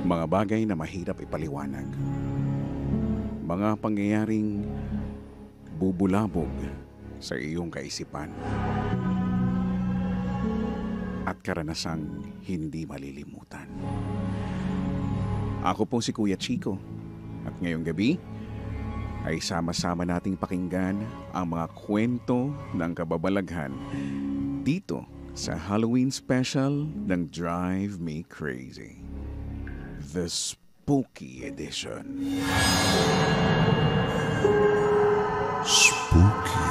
Mga bagay na mahirap ipaliwanag. Mga pangyayaring bubulabog sa iyong kaisipan. At karanasang hindi malilimutan. Ako po si Kuya Chico. At ngayong gabi ay sama-sama nating pakinggan ang mga kwento ng kababalaghan dito sa Halloween special ng Drive Me Crazy. The Spooky Edition. Spooky.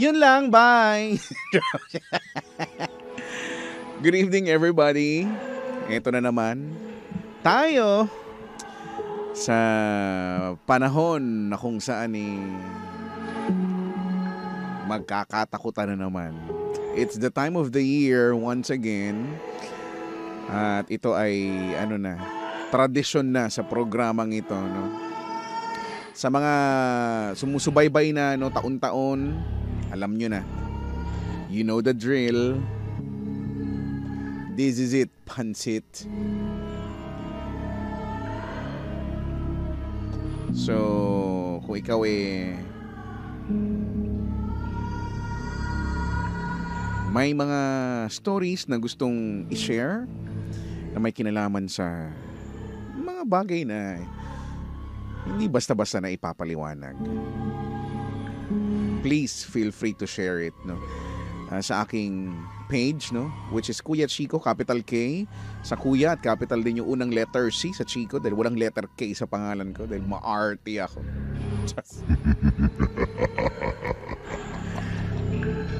Yun lang, bye! Good evening, everybody. Ito na naman tayo sa panahon na kung saan magkakatakutan na naman. It's the time of the year once again. At ito ay tradisyon na sa programang ito, no? Sa mga sumusubaybay na taon-taon, alam nyo na. You know the drill. This is it, pansit. So, kung ikaw may mga stories na gustong i-share na may kinalaman sa mga bagay na hindi basta-basta na ipapaliwanag, please feel free to share it, no? Sa aking page, no, which is Kuya Chico, capital K sa Kuya at capital din yung unang letter C sa Chico dahil walang letter K sa pangalan ko dahil ma-arty ako.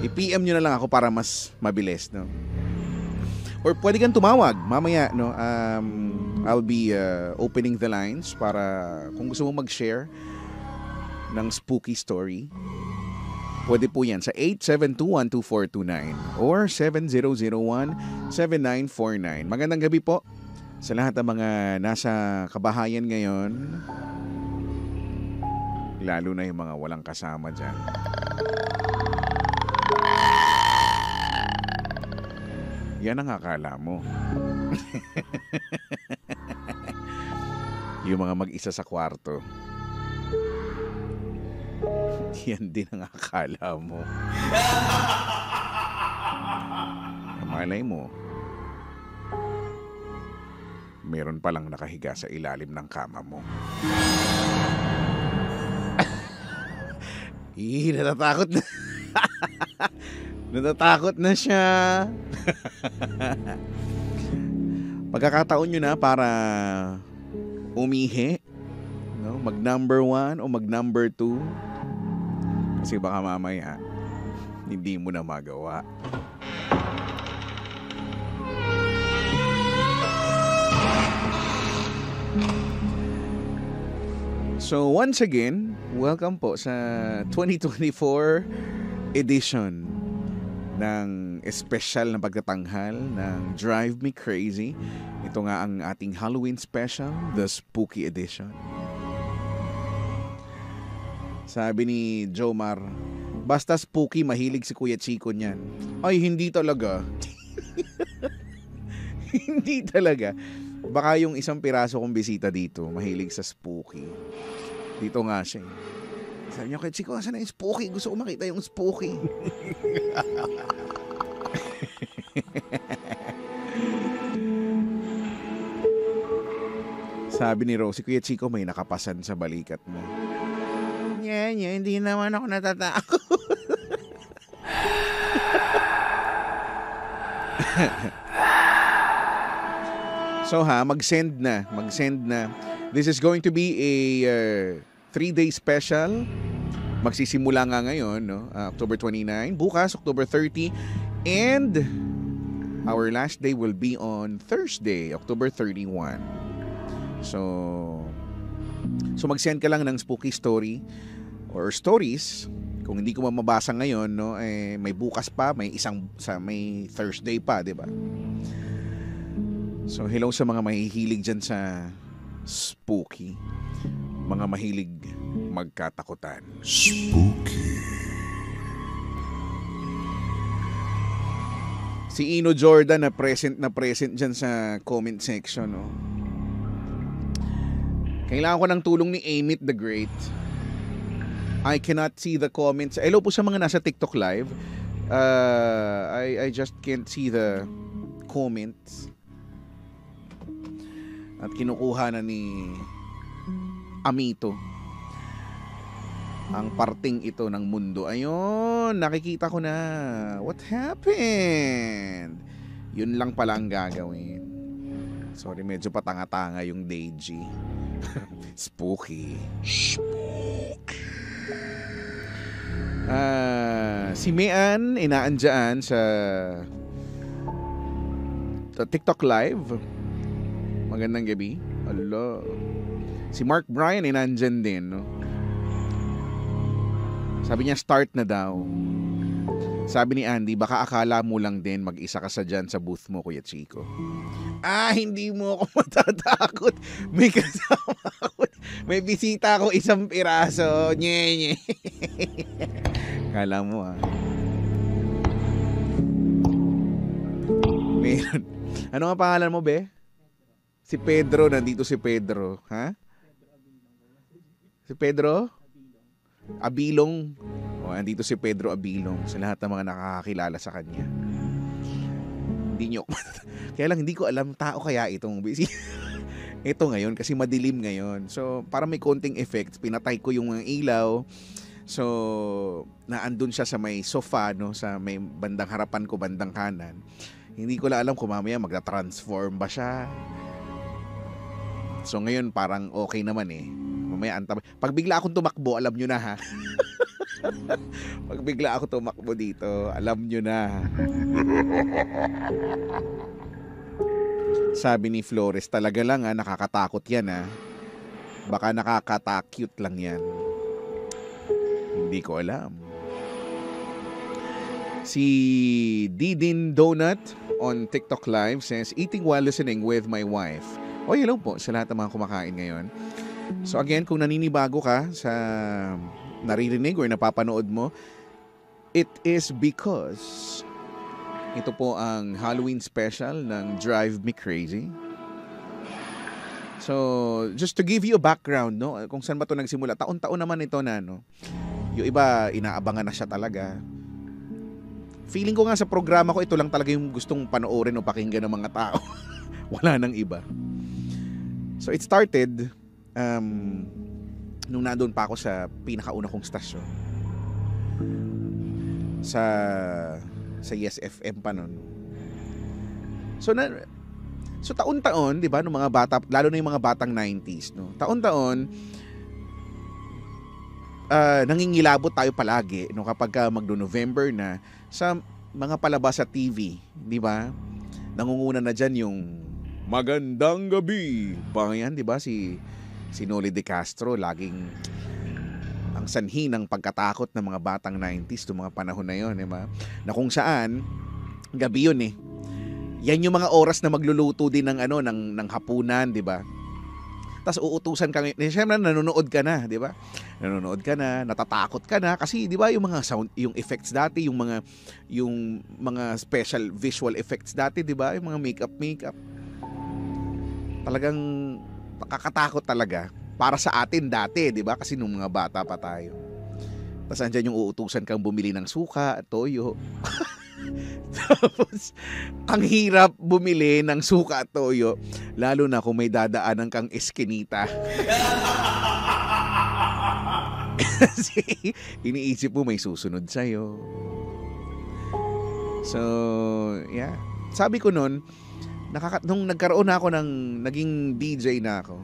I-PM nyo na lang ako para mas mabilis, no? Or pwede kang tumawag mamaya, no? I'll be opening the lines para kung gusto mo mag-share ng spooky story. Pwede po yan sa 872-12429 or 7001-7949. Magandang gabi po sa lahat ng mga nasa kabahayan ngayon. Lalo na yung mga walang kasama dyan. Yan ang akala mo. Yung mga mag-isa sa kwarto. Yan din ang akala mo. Malay mo, meron palang nakahiga sa ilalim ng kama mo. Natatakot na. Natatakot na siya. Pagkakataon nyo na para umihi, no? Mag number 1 o mag number 2. Kasi baka mamaya, hindi mo na magawa. So once again, welcome po sa 2024 edition ng espesyal na pagtatanghal ng Drive Me Crazy. Ito nga ang ating Halloween special, the Spooky Edition. Sabi ni Jomar, basta spooky, mahilig si Kuya Chico niyan. Ay, hindi talaga. Hindi talaga. Baka yung isang piraso kong bisita dito, mahilig sa spooky. Dito nga siya. Sabi niya, Kuya Chico, saan na yung spooky? Gusto ko makita yung spooky. Sabi ni Rosie, Kuya Chico, may nakapasan sa balikat mo. Hindi naman ako natatakot. So mag-send na. This is going to be a 3-day special. Magsisimula nga ngayon, no? October 29, bukas October 30, and our last day will be on Thursday, October 31. So mag-send ka lang ng spooky story or stories. Kung hindi ko mabasa ngayon, no, may bukas pa, may Thursday pa, 'di ba? So hello sa mga mahihilig diyan sa spooky, mga mahilig magkatakutan. Spooky. Si Ino Jordan na present dyan sa comment section, no? Kailangan ko ng tulong ni Amit the Great. I cannot see the comments. Hello po sa mga nasa TikTok live. I just can't see the comments. At kinukuha na ni Amito ang parting ito ng mundo. Ayun, nakikita ko na. What happened? Yun lang pala ang gagawin. Sorry, medyo patanga-tanga yung Deji. Spooky. Si Mian, inaandyan sa TikTok Live. Magandang gabi. Hello. Si Mark Bryan, inaandyan din, no? Sabi niya, start na daw. Sabi ni Andy, baka akala mo lang din mag-isa ka sa dyan sa booth mo, Kuya Chico. Hindi mo ako matatakot. May kasama ako. May bisita ako isang piraso. Nye. Kala mo, Meron. Ano nga pangalan mo, be? Si Pedro, nandito si Pedro. Ha? Si Pedro? Abilong. Andito si Pedro Abilong sa lahat ng mga nakakakilala sa kanya. Hindi nyo. Kaya lang hindi ko alam tao kaya itong busy. Ito ngayon kasi madilim ngayon. So para may konting effects, pinatay ko yung mga ilaw. So naandun siya sa may sofa, no, sa may bandang harapan ko, bandang kanan. Hindi ko lang alam kung mamaya magta-transform ba siya. So ngayon parang okay naman eh. Mamaya pag bigla akong tumakbo, alam nyo na ha. Pag bigla ako tumakbo dito, alam nyo na. Sabi ni Flores, talaga lang nakakatakot yan . Baka nakakata-cute lang yan. Hindi ko alam. Si Didin Donut on TikTok Live says, eating while listening with my wife. Hello po sa lahat ng mga kumakain ngayon. So again, kung naninibago ka sa naririnig or napapanood mo, it is because ito po ang Halloween special ng Drive Me Crazy. So, just to give you a background, no, kung saan ba ito nagsimula. Taon-taon naman ito na, no. Yung iba, inaabangan na siya talaga. Feeling ko nga sa programa ko, ito lang talaga yung gustong panoorin o pakinggan ng mga tao. Wala nang iba. So, it started nung nandun pa ako sa pinakauna kong stasyon. Sa Yes FM pa nun. So taon-taon, 'di ba, ng mga bata, lalo na yung mga batang 90s, no. Taon-taon nangingilabot tayo palagi, no, kapag magno-November na sa mga palabas sa TV, 'di ba? Nangunguna na diyan yung Magandang Gabi. Yan, 'di ba, si Noli De Castro, laging ang sanhi ng pagkatakot ng mga batang 90s to mga panahon na yon, diba? Na kung saan gabi yun eh. Yan yung mga oras na magluluto din ng ng hapunan, diba? Tapos uutusan ka, siyempre nanonood ka na, diba? Nanonood ka na, natatakot ka na kasi diba yung mga sound, yung effects dati, yung mga special visual effects dati, diba? Yung mga makeup. Talagang nakakatakot talaga. Para sa atin dati, 'di ba? Kasi nung mga bata pa tayo. Tapos andyan yung uutusan kang bumili ng suka, toyo. Tapos ang hirap bumili ng suka at toyo, lalo na kung may dadaanan kang eskinita. Kasi iniisip mo may susunod sa'yo. So, yeah. Sabi ko nun, nung nagkaroon na ako naging DJ na ako.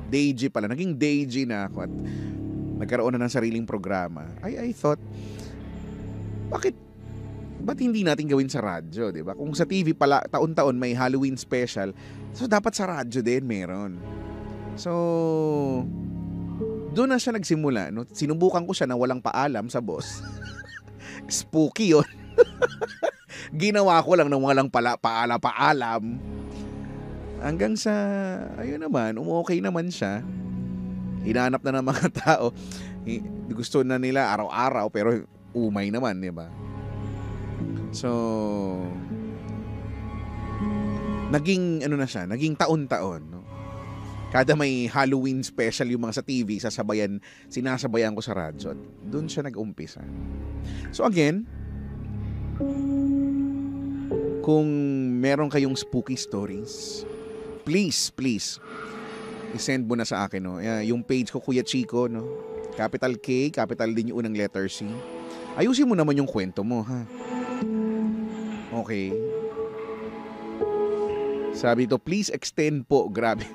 Naging DJ na ako at nagkaroon na ng sariling programa. I thought, ba't hindi natin gawin sa radyo, di ba? Kung sa TV pala, taon-taon may Halloween special, so dapat sa radyo din meron. So, doon na siya nagsimula, no? Sinubukan ko siya na walang paalam sa boss. Spooky yun. Ginawa ko lang ng walang paalam. Hanggang sa, ayun naman, okay naman siya. Hinanap na ng mga tao. Gusto na nila araw-araw, pero umay naman, di ba? So, naging ano na siya, naging taon-taon, no? Kada may Halloween special yung mga sa TV, sinasabayan ko sa radyo. At doon siya nag-umpisa. So again, kung meron kayong spooky stories, please, i-send mo na sa akin, no? Yung page ko, Kuya Chico, no? Capital K, capital din yung unang letter C. Ayusin mo naman yung kwento mo, ha? Okay. Sabi ito, please extend po. Grabe.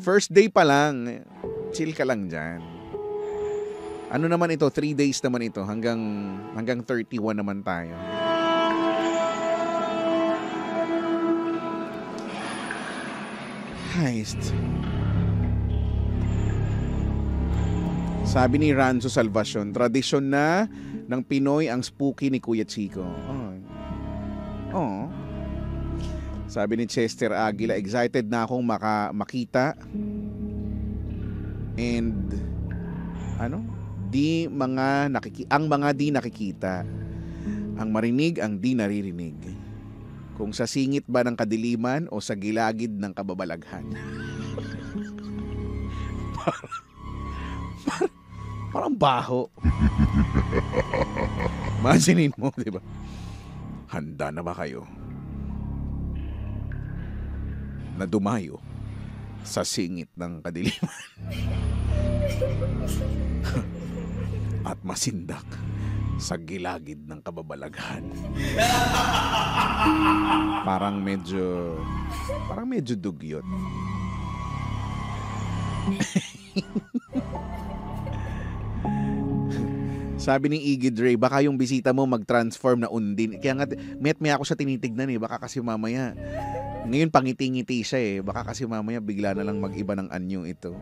First day pa lang. Chill ka lang dyan. Ano naman ito? 3 days naman ito. Hanggang 31 naman tayo. Heist. Sabi ni Ranzo Salvacion, tradisyon na ng Pinoy ang spooky ni Kuya Chico. Oh. Sabi ni Chester Aguila, excited na akong makita. And ang mga di nakikita, ang marinig ang di naririnig. Kung sa singit ba ng kadiliman o sa gilagid ng kababalaghan. Parang baho. Imaginin mo, di ba? Handa na ba kayo na dumayo sa singit ng kadiliman at masindak sa gilagid ng kababalaghan? Parang medyo dugyot. Sabi ni Iggy Dre, baka yung bisita mo mag-transform na Undin. Kaya nga, may ako siya tinitignan baka kasi mamaya, ngayon pangiti-ngiti siya baka kasi mamaya bigla na lang mag-iba ng anyo ito.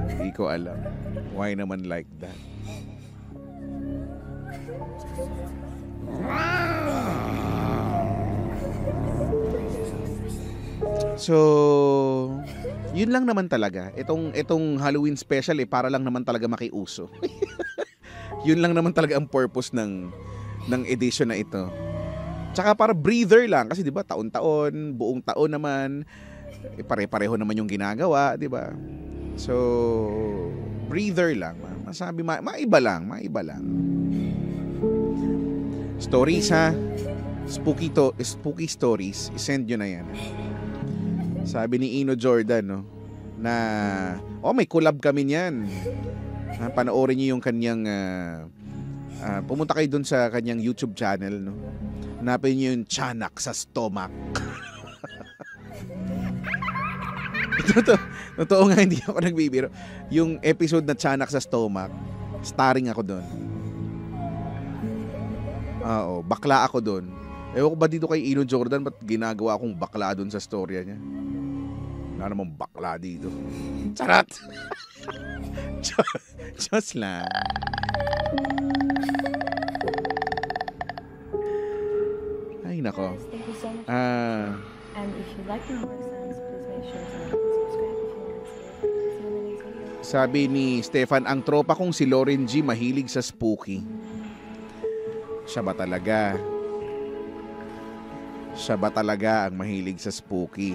Hindi ko alam. Why naman like that? So, yun lang naman talaga. Itong Halloween special para lang naman talaga makiuso. Yun lang naman talaga ang purpose ng edition na ito. Tsaka para breather lang kasi 'di ba taon-taon, buong taon naman pare-pareho naman yung ginagawa, 'di ba? So, breather lang. Masabi maiba lang. Stories ha. Spooky stories. I-send nyo na yan. Sabi ni Ino Jordan, no, na may collab kami niyan. Panoorin niyo yung kanyang pumunta kayo dun sa kanyang YouTube channel, no. Hanapin niyo yung Tiyanak sa Stomach. Totoo nga, hindi ako nagbibiro. Yung episode na Tiyanak sa Stomach, starring ako doon. Bakla ako doon. Ewan ko ba dito kay Ino Jordan, ba't ginagawa akong bakla doon sa storya niya? Wala namang bakla dito. Charot! Just lang. Ay, nako. Thank you so much. And if you like my more songs, please make sure to subscribe if you want to see the next video. Sabi ni Stefan, ang tropa kong si Lauren G mahilig sa spooky. Siya ba talaga ang mahilig sa spooky?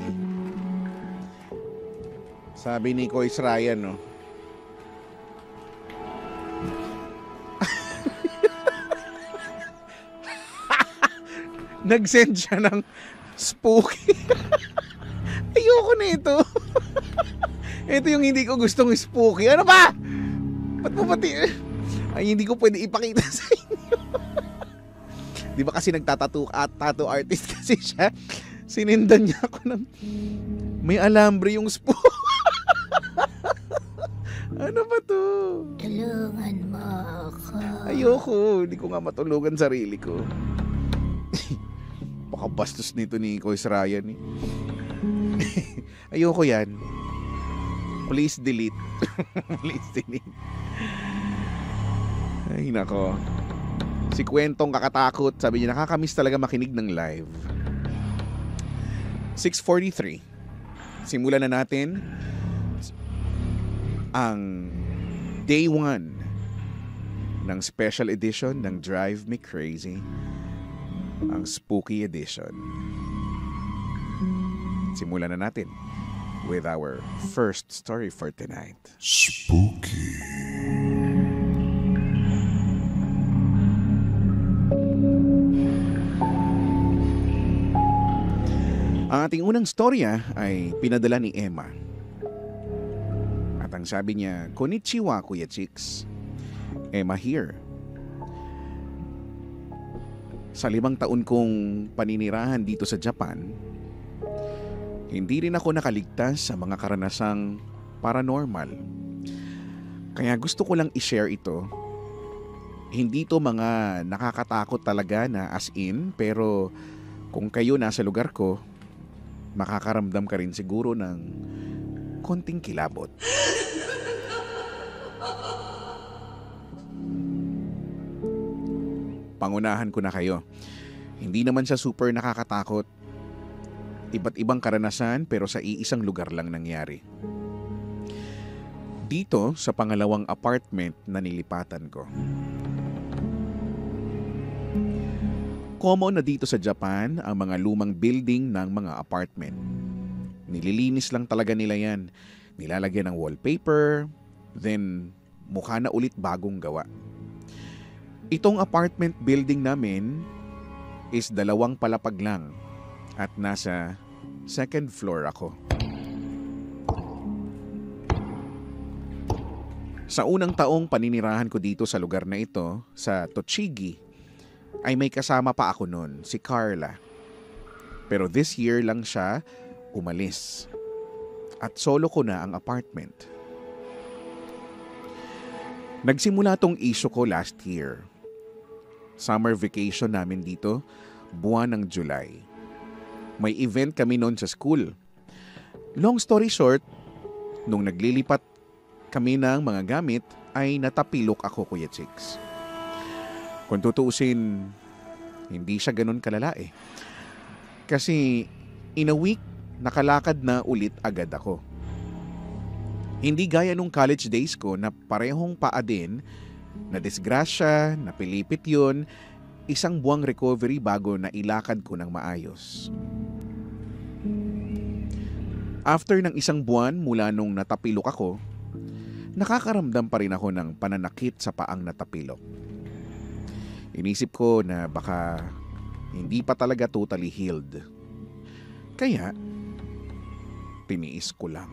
Sabi ni Kois Ryan, no. Nag-send siya ng spooky. Ayoko na ito. Ito yung hindi ko gustong spooky. Ano ba? Ba't mo pati? Ay, hindi ko pwede ipakita sa inyo. Di ba kasi tattoo artist kasi siya. Sinindan niya ako ng may alambre yung spooky. Ano ba to? Tulungan mo ako. Ayoko. Hindi ko nga matulungan sarili ko. Baka bastos nito ni Kois Ryan. Ayoko yan. Please delete. Please delete. Ay, nako. Si Kwentong kakatakot. Sabi niya, nakakamiss talaga makinig ng live. 6:43. Simulan na natin ang day 1 ng special edition ng Drive Me Crazy, ang Spooky Edition. simulan na natin with our first story for tonight. Spooky. Ang ating unang storya ay pinadala ni Emma. At ang sabi niya, "Konnichiwa, Kuya Chicks. Emma here. Sa 5 taon kong paninirahan dito sa Japan, hindi rin ako nakaligtas sa mga karanasang paranormal. Kaya gusto ko lang i-share ito. Hindi to mga nakakatakot talaga na as in, pero kung kayo nasa lugar ko, makakaramdam ka rin siguro ng konting kilabot." Pangunahan ko na kayo. Hindi naman siya super nakakatakot. Iba't ibang karanasan pero sa iisang lugar lang nangyari. Dito sa pangalawang apartment na nilipatan ko. Common na dito sa Japan ang mga lumang building ng mga apartment. Nililinis lang talaga nila yan. Nilalagyan ng wallpaper, then mukha na ulit bagong gawa. Itong apartment building namin is 2 palapag lang at nasa 2nd floor ako. Sa unang taong paninirahan ko dito sa lugar na ito, sa Tochigi, ay may kasama pa ako noon, si Carla. Pero this year lang siya umalis. At solo ko na ang apartment. Nagsimula tong issue ko last year. Summer vacation namin dito, buwan ng July. May event kami noon sa school. Long story short, nung naglilipat kami ng mga gamit, ay natapilok ako, Kuya Chicks. Kung tutuusin, hindi siya ganun kalala eh. Kasi in a week, nakalakad na ulit agad ako. Hindi gaya nung college days ko na parehong paa din, na disgrasya, napilipit yun, 1 buwang recovery bago na ilakad ko ng maayos. After ng 1 buwan mula nung natapilok ako, nakakaramdam pa rin ako ng pananakit sa paang natapilok. Inisip ko na baka hindi pa talaga totally healed. Kaya, tiniis ko lang.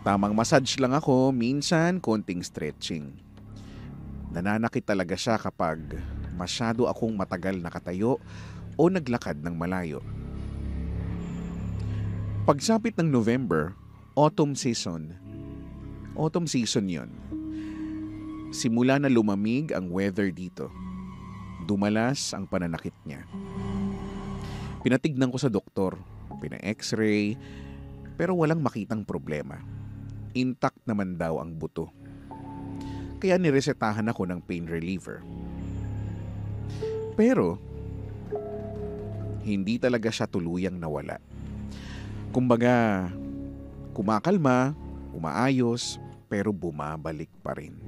Tamang massage lang ako, minsan konting stretching. Nananakit talaga siya kapag masyado akong matagal nakatayo o naglakad ng malayo. Pagsapit ng November, autumn season yon. Simula na lumamig ang weather dito. Dumalas ang pananakit niya. Pinatignan ko sa doktor, pina-x-ray, pero walang makitang problema. Intact naman daw ang buto. Kaya niresetahan ako ng pain reliever. Pero, hindi talaga siya tuluyang nawala. Kumbaga, kumakalma, umaayos, pero bumabalik pa rin.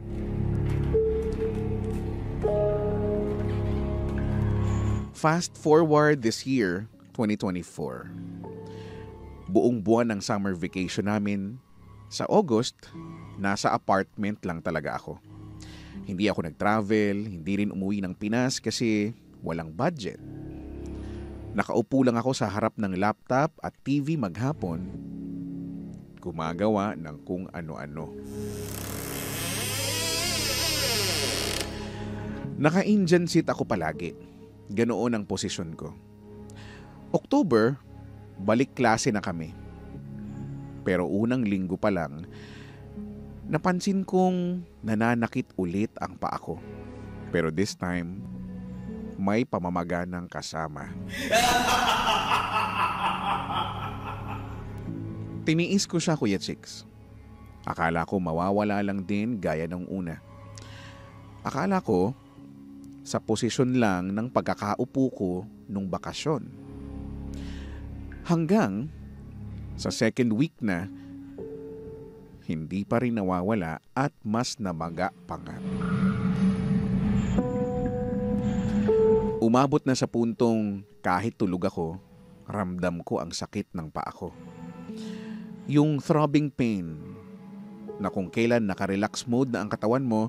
Fast forward this year, 2024. Buong buwan ng summer vacation namin, sa August, nasa apartment lang talaga ako. Hindi ako nag-travel, hindi rin umuwi ng Pinas kasi walang budget. Nakaupo lang ako sa harap ng laptop at TV maghapon, gumagawa ng kung ano-ano. Naka-Indian seat ako palagi. Ganoon ang posisyon ko. October, balik klase na kami. Pero unang linggo pa lang, napansin kong nananakit ulit ang paa ko. Pero this time, may pamamaganang kasama. Tiniis ko siya, Kuya Chicks. Akala ko mawawala lang din gaya ng una. Akala ko, sa posisyon lang ng pagkakaupo ko nung bakasyon. Hanggang sa second week na, hindi pa rin nawawala at mas namaga pa nga. Umabot na sa puntong kahit tulog ako, ramdam ko ang sakit ng paa ko. Yung throbbing pain na kung kailan naka-relax mode na ang katawan mo,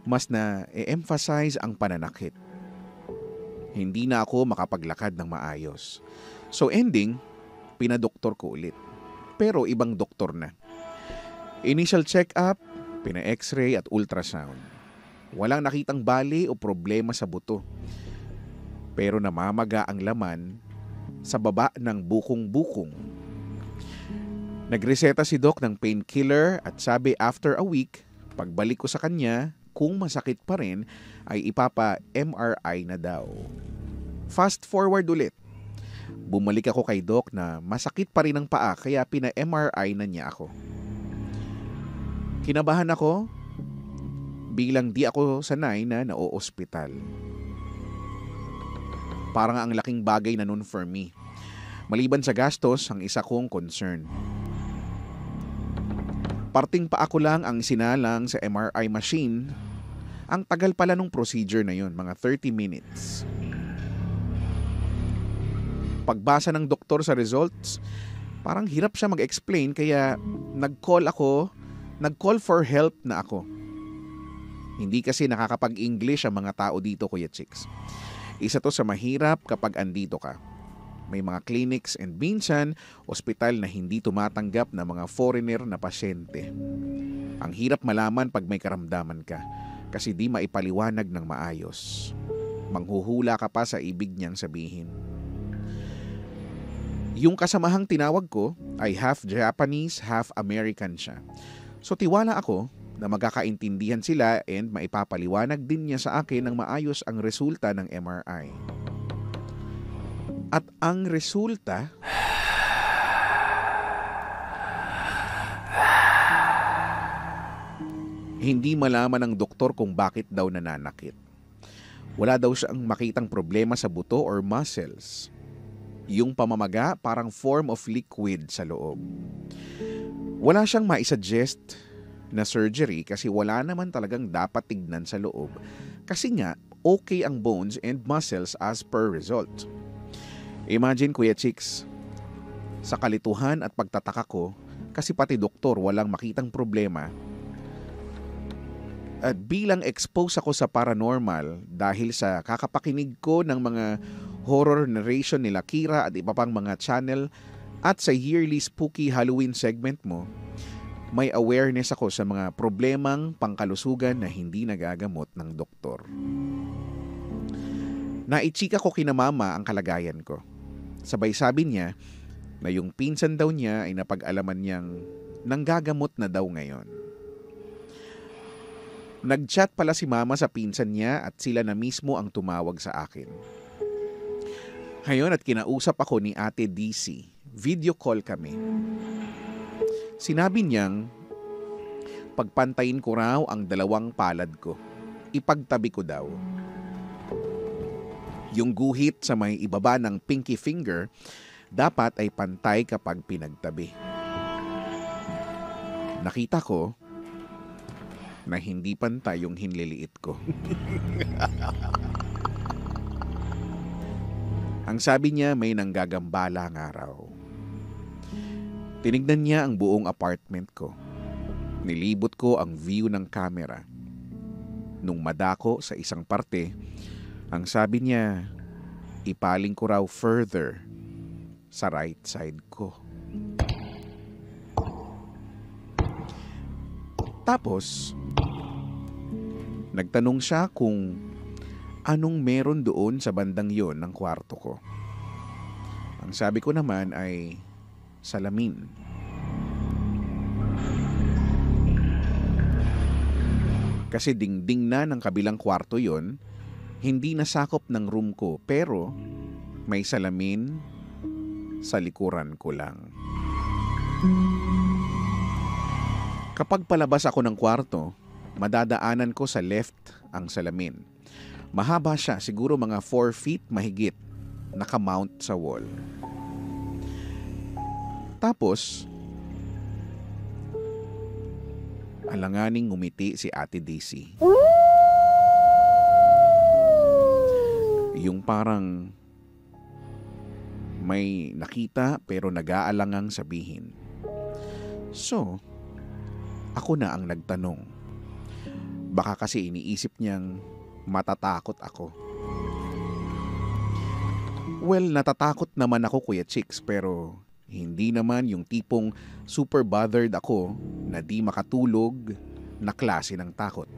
mas na-emphasize ang pananakit. Hindi na ako makapaglakad ng maayos. So ending, pinadoktor ko ulit. Pero ibang doktor na. Initial check-up, pina-x-ray at ultrasound. Walang nakitang bali o problema sa buto. Pero namamaga ang laman sa baba ng bukong-bukong. Nagreseta si Doc ng painkiller at sabi after a week, pagbalik ko sa kanya, kung masakit pa rin, ay ipapa-MRI na daw. Fast forward ulit. Bumalik ako kay Doc na masakit pa rin ang paa kaya pina-MRI na niya ako. Kinabahan ako bilang di ako sanay na nao-ospital. Parang ang laking bagay na nun for me. Maliban sa gastos, ang isa kong concern. Parting pa ako lang ang sinalang sa MRI machine. Ang tagal pala nung procedure na yun, mga 30 minutes. Pagbasa ng doktor sa results, parang hirap siya mag-explain kaya nag-call for help na ako. Hindi kasi nakakapag-English ang mga tao dito, Kuya Chicks. Isa to sa mahirap kapag andito ka. May mga clinics and minsan, ospital na hindi tumatanggap ng mga foreigner na pasyente. Ang hirap malaman pag may karamdaman ka kasi di maipaliwanag ng maayos. Manghuhula ka pa sa ibig niyang sabihin. Yung kasamahang tinawag ko ay half Japanese, half American siya. So tiwala ako na magkakaintindihan sila and maipapaliwanag din niya sa akin ng maayos ang resulta ng MRI. At ang resulta, hindi malaman ng doktor kung bakit daw nananakit. Wala daw siyang makitang problema sa buto or muscles. Yung pamamaga parang form of liquid sa loob. Wala siyang maisuggest na surgery kasi wala naman talagang dapat tignan sa loob. Kasi nga, okay ang bones and muscles as per result. Imagine, Kuya Chicks, sa kalituhan at pagtataka ko, kasi pati doktor walang makitang problema. At bilang exposed ako sa paranormal dahil sa kakapakinig ko ng mga horror narration nila Kira at iba pang mga channel at sa yearly spooky Halloween segment mo, may awareness ako sa mga problemang pangkalusugan na hindi nagagamot ng doktor. Naichika ko kina mama ang kalagayan ko. Sabay sabi niya na yung pinsan daw niya ay napag-alaman niyang nanggagamot na daw ngayon. Nag-chat pala si mama sa pinsan niya at sila na mismo ang tumawag sa akin. Ngayon at kinausap ako ni Ate DC. Video call kami. Sinabi niyang pagpantayin ko raw ang dalawang palad ko. Ipagtabi ko daw. Yung guhit sa may ibaba ng pinky finger dapat ay pantay kapag pinagtabi. Nakita ko na hindi pantay yung hinliliit ko. Ang sabi niya may nanggagambala nga raw. Tinignan niya ang buong apartment ko. Nilibot ko ang view ng camera. Nung madako sa isang parte, ang sabi niya, ipaling ko raw further sa right side ko. Tapos, nagtanong siya kung anong meron doon sa bandang yon ng kwarto ko. Ang sabi ko naman ay salamin. Kasi dingding na ng kabilang kwarto yon, hindi nasakop ng room ko pero may salamin sa likuran ko lang. Kapag palabas ako ng kwarto, madadaanan ko sa left ang salamin. Mahaba siya, siguro mga 4 feet mahigit, nakamount sa wall. Tapos, alanganing ngumiti si Ate DC. Yung parang may nakita pero nag-aalangang sabihin. So, ako na ang nagtanong. Baka kasi iniisip niyang matatakot ako. Well, natatakot naman ako, Kuya Chicks, pero hindi naman yung tipong super bothered ako na di makatulog na klase ng takot.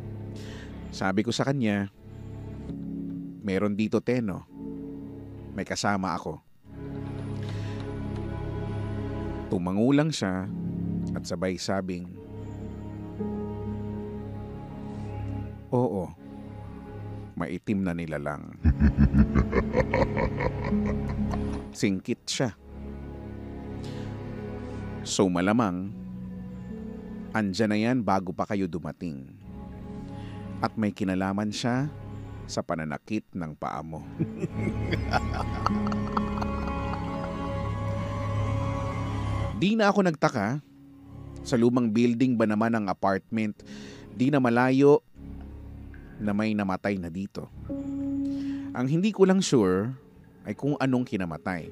Sabi ko sa kanya, meron dito, Teno. May kasama ako. Tumangulang siya at sabay sabing, oo, maitim na nilalang. Singkit siya. So malamang, andyan na yan bago pa kayo dumating. At may kinalaman siya sa pananakit ng paa mo. Di na ako nagtaka. Sa lumang building ba naman ang apartment, di na malayo na may namatay na dito. Ang hindi ko lang sure ay kung anong kinamatay.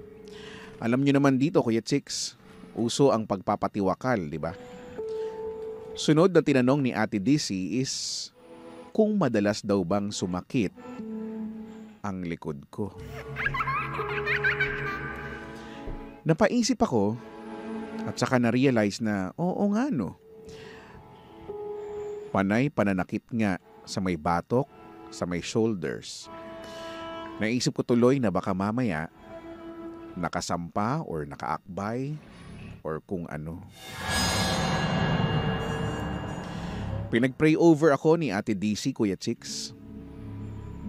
Alam nyo naman dito, Kuya Chicks, uso ang pagpapatiwakal, di ba? Sunod na tinanong ni Ate Dizzy is kung madalas daw bang sumakit ang likod ko. Napaisip ako at saka na-realize na oo nga no. Panay pananakit nga sa may batok, sa may shoulders. Naisip ko tuloy na baka mamaya nakasampa or nakaakbay or kung ano. Pinag-pray over ako ni Ate Dizzy, Kuya Chicks.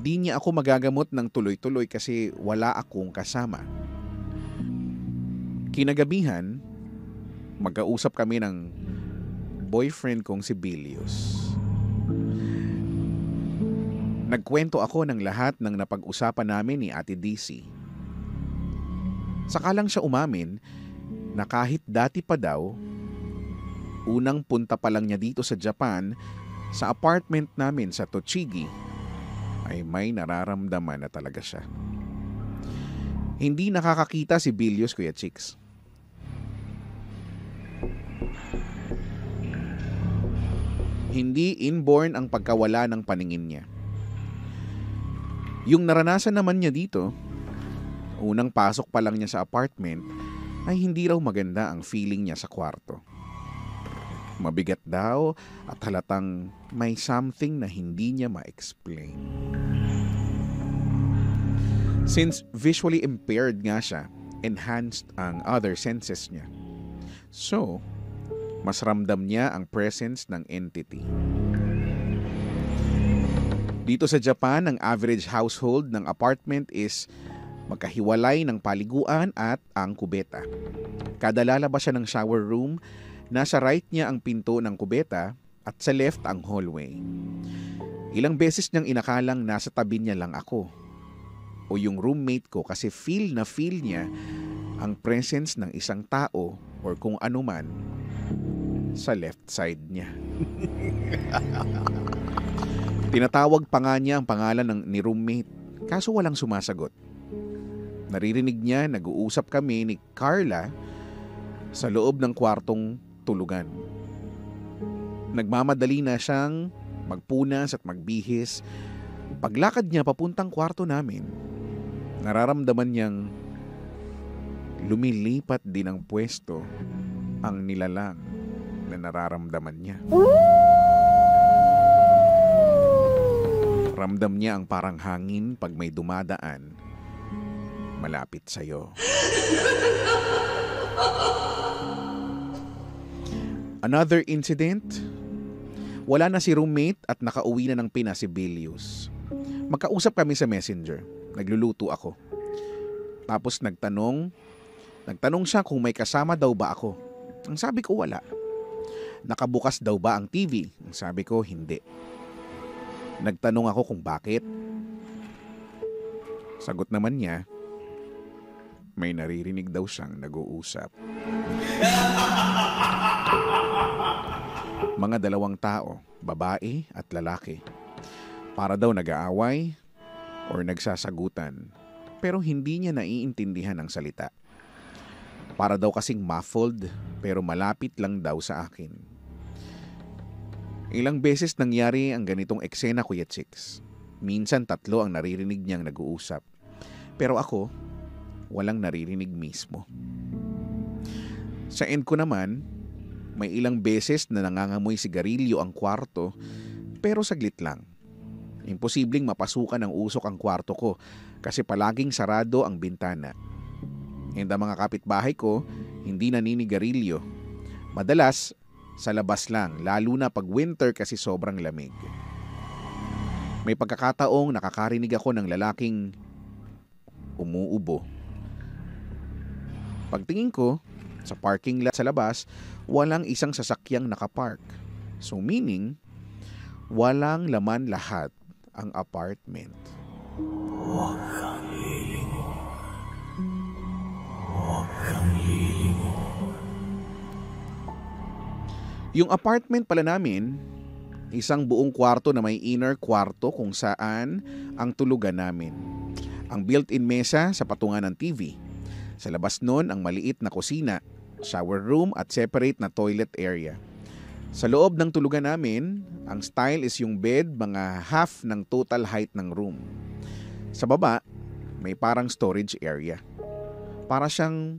Di niya ako magagamot ng tuloy-tuloy kasi wala akong kasama. Kinagabihan, magkausap kami ng boyfriend kong si Bilius. Nagkwento ako ng lahat ng napag-usapan namin ni Ate Dizzy. Saka lang siya umamin na kahit dati pa daw, unang punta pa lang niya dito sa Japan, sa apartment namin sa Tochigi, ay may nararamdaman na talaga siya. Hindi nakakakita si Bilius, Kuya Chicks. Hindi inborn ang pagkawala ng paningin niya. Yung naranasan naman niya dito, unang pasok pa lang niya sa apartment, ay hindi raw maganda ang feeling niya sa kwarto. Mabigat daw at halatang may something na hindi niya ma-explain. Since visually impaired nga siya, enhanced ang other senses niya. So, mas ramdam niya ang presence ng entity. Dito sa Japan, ang average household ng apartment is magkahiwalay ng paliguan at ang kubeta. Kada lalabas siya ng shower room, nasa right niya ang pinto ng kubeta at sa left ang hallway. Ilang beses niyang inakalang nasa tabi niya lang ako o yung roommate ko kasi feel niya ang presence ng isang tao or kung ano man sa left side niya. Tinatawag pa nga niya ang pangalan ni roommate kaso walang sumasagot. Naririnig niya nag-uusap kami ni Carla sa loob ng kwartong tulugan. Nagmamadali na siyang magpunas at magbihis. Paglakad niya papuntang kwarto namin, nararamdaman niyang lumilipat din ang pwesto ang nilalang na nararamdaman niya. Ramdam niya ang parang hangin pag may dumadaan malapit sa'yo. Another incident, wala na si roommate at nakauwi na ng Pinas si Bilius. Magkausap kami sa messenger. Nagluluto ako. Tapos nagtanong siya kung may kasama daw ba ako. Ang sabi ko wala. Nakabukas daw ba ang TV? Ang sabi ko hindi. Nagtanong ako kung bakit. Sagot naman niya, may naririnig daw siyang nag-uusap. Mga dalawang tao, babae at lalaki. Para daw nag-aaway or nagsasagutan. Pero hindi niya naiintindihan ang salita. Para daw kasing muffled pero malapit lang daw sa akin. Ilang beses nangyari ang ganitong eksena, Kuya Chicks. Minsan 3 ang naririnig niyang nag-uusap. Pero ako, walang naririnig mismo. Sa end ko naman, may ilang beses na nangangamoy sigarilyo ang kwarto, pero saglit lang. Imposibleng mapasukan ng usok ang kwarto ko kasi palaging sarado ang bintana. And ang mga kapitbahay ko, hindi naninigarilyo. Madalas, sa labas lang, lalo na pag winter kasi sobrang lamig. May pagkakataong nakakarinig ako ng lalaking umuubo. Pagtingin ko, sa parking lot sa labas, walang isang sasakyang nakapark. So meaning, walang laman lahat ang apartment. Huwag kang lilingon. Huwag kang lilingon. Yung apartment pala namin, isang buong kwarto na may inner kwarto kung saan ang tulugan namin. Ang built-in mesa sa patungan ng TV. Sa labas nun ang maliit na kusina, shower room at separate na toilet area. Sa loob ng tulugan namin, ang style is yung bed mga half ng total height ng room. Sa baba, may parang storage area. Para siyang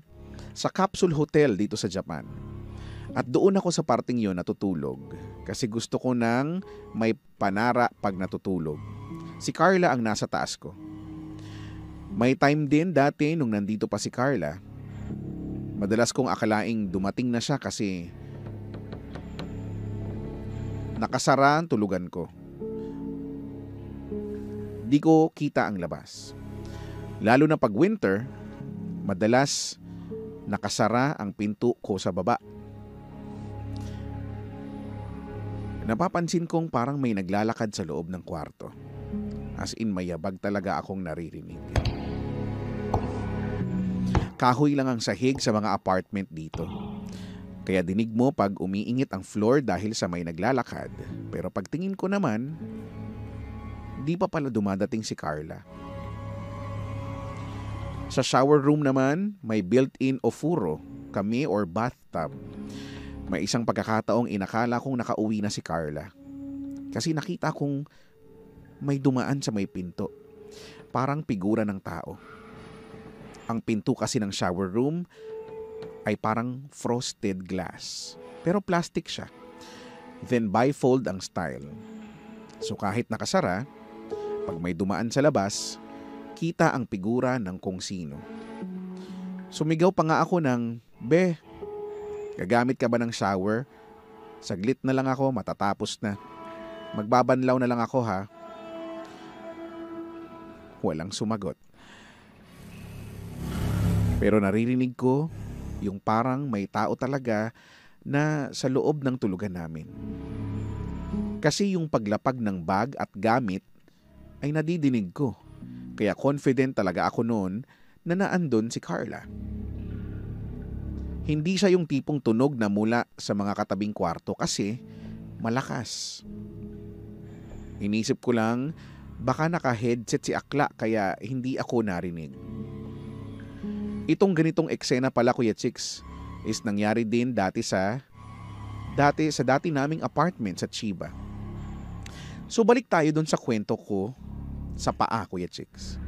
sa capsule hotel dito sa Japan. At doon ako sa parting yon natutulog kasi gusto ko nang may panara pag natutulog. Si Carla ang nasa taas ko. May time din dati nung nandito pa si Carla. Madalas kong akalaing dumating na siya kasi nakasara ang tulugan ko. Di ko kita ang labas. Lalo na pag winter, madalas nakasara ang pinto ko sa baba. Napapansin kong parang may naglalakad sa loob ng kwarto. As in mayabag talaga akong naririnig. Kahoy lang ang sahig sa mga apartment dito. Kaya dinig mo pag umiingit ang floor dahil sa may naglalakad. Pero pagtingin ko naman, di pa pala dumadating si Carla. Sa shower room naman, may built-in ofuro, kami or bathtub. May isang pagkakataong inakala kong nakauwi na si Carla. Kasi nakita kong may dumaan sa may pinto. Parang figura ng tao. Ang pinto kasi ng shower room ay parang frosted glass. Pero plastic siya. Then bifold ang style. So kahit nakasara, pag may dumaan sa labas, kita ang figura ng kung sino. Sumigaw pa nga ako ng, "Be, gagamit ka ba ng shower? Saglit na lang ako, matatapos na. Magbabanlaw na lang ako ha." Walang sumagot. Pero naririnig ko yung parang may tao talaga na sa loob ng tulugan namin. Kasi yung paglapag ng bag at gamit ay nadidinig ko. Kaya confident talaga ako noon na naandun si Carla. Hindi siya yung tipong tunog na mula sa mga katabing kwarto kasi malakas. Inisip ko lang, baka naka-headset si Akla kaya hindi ako narinig. Itong ganitong eksena pala, Kuya Chicks, is nangyari din dati sa dati naming apartment sa Chiba. So balik tayo dun sa kwento ko sa paa, Kuya Chicks.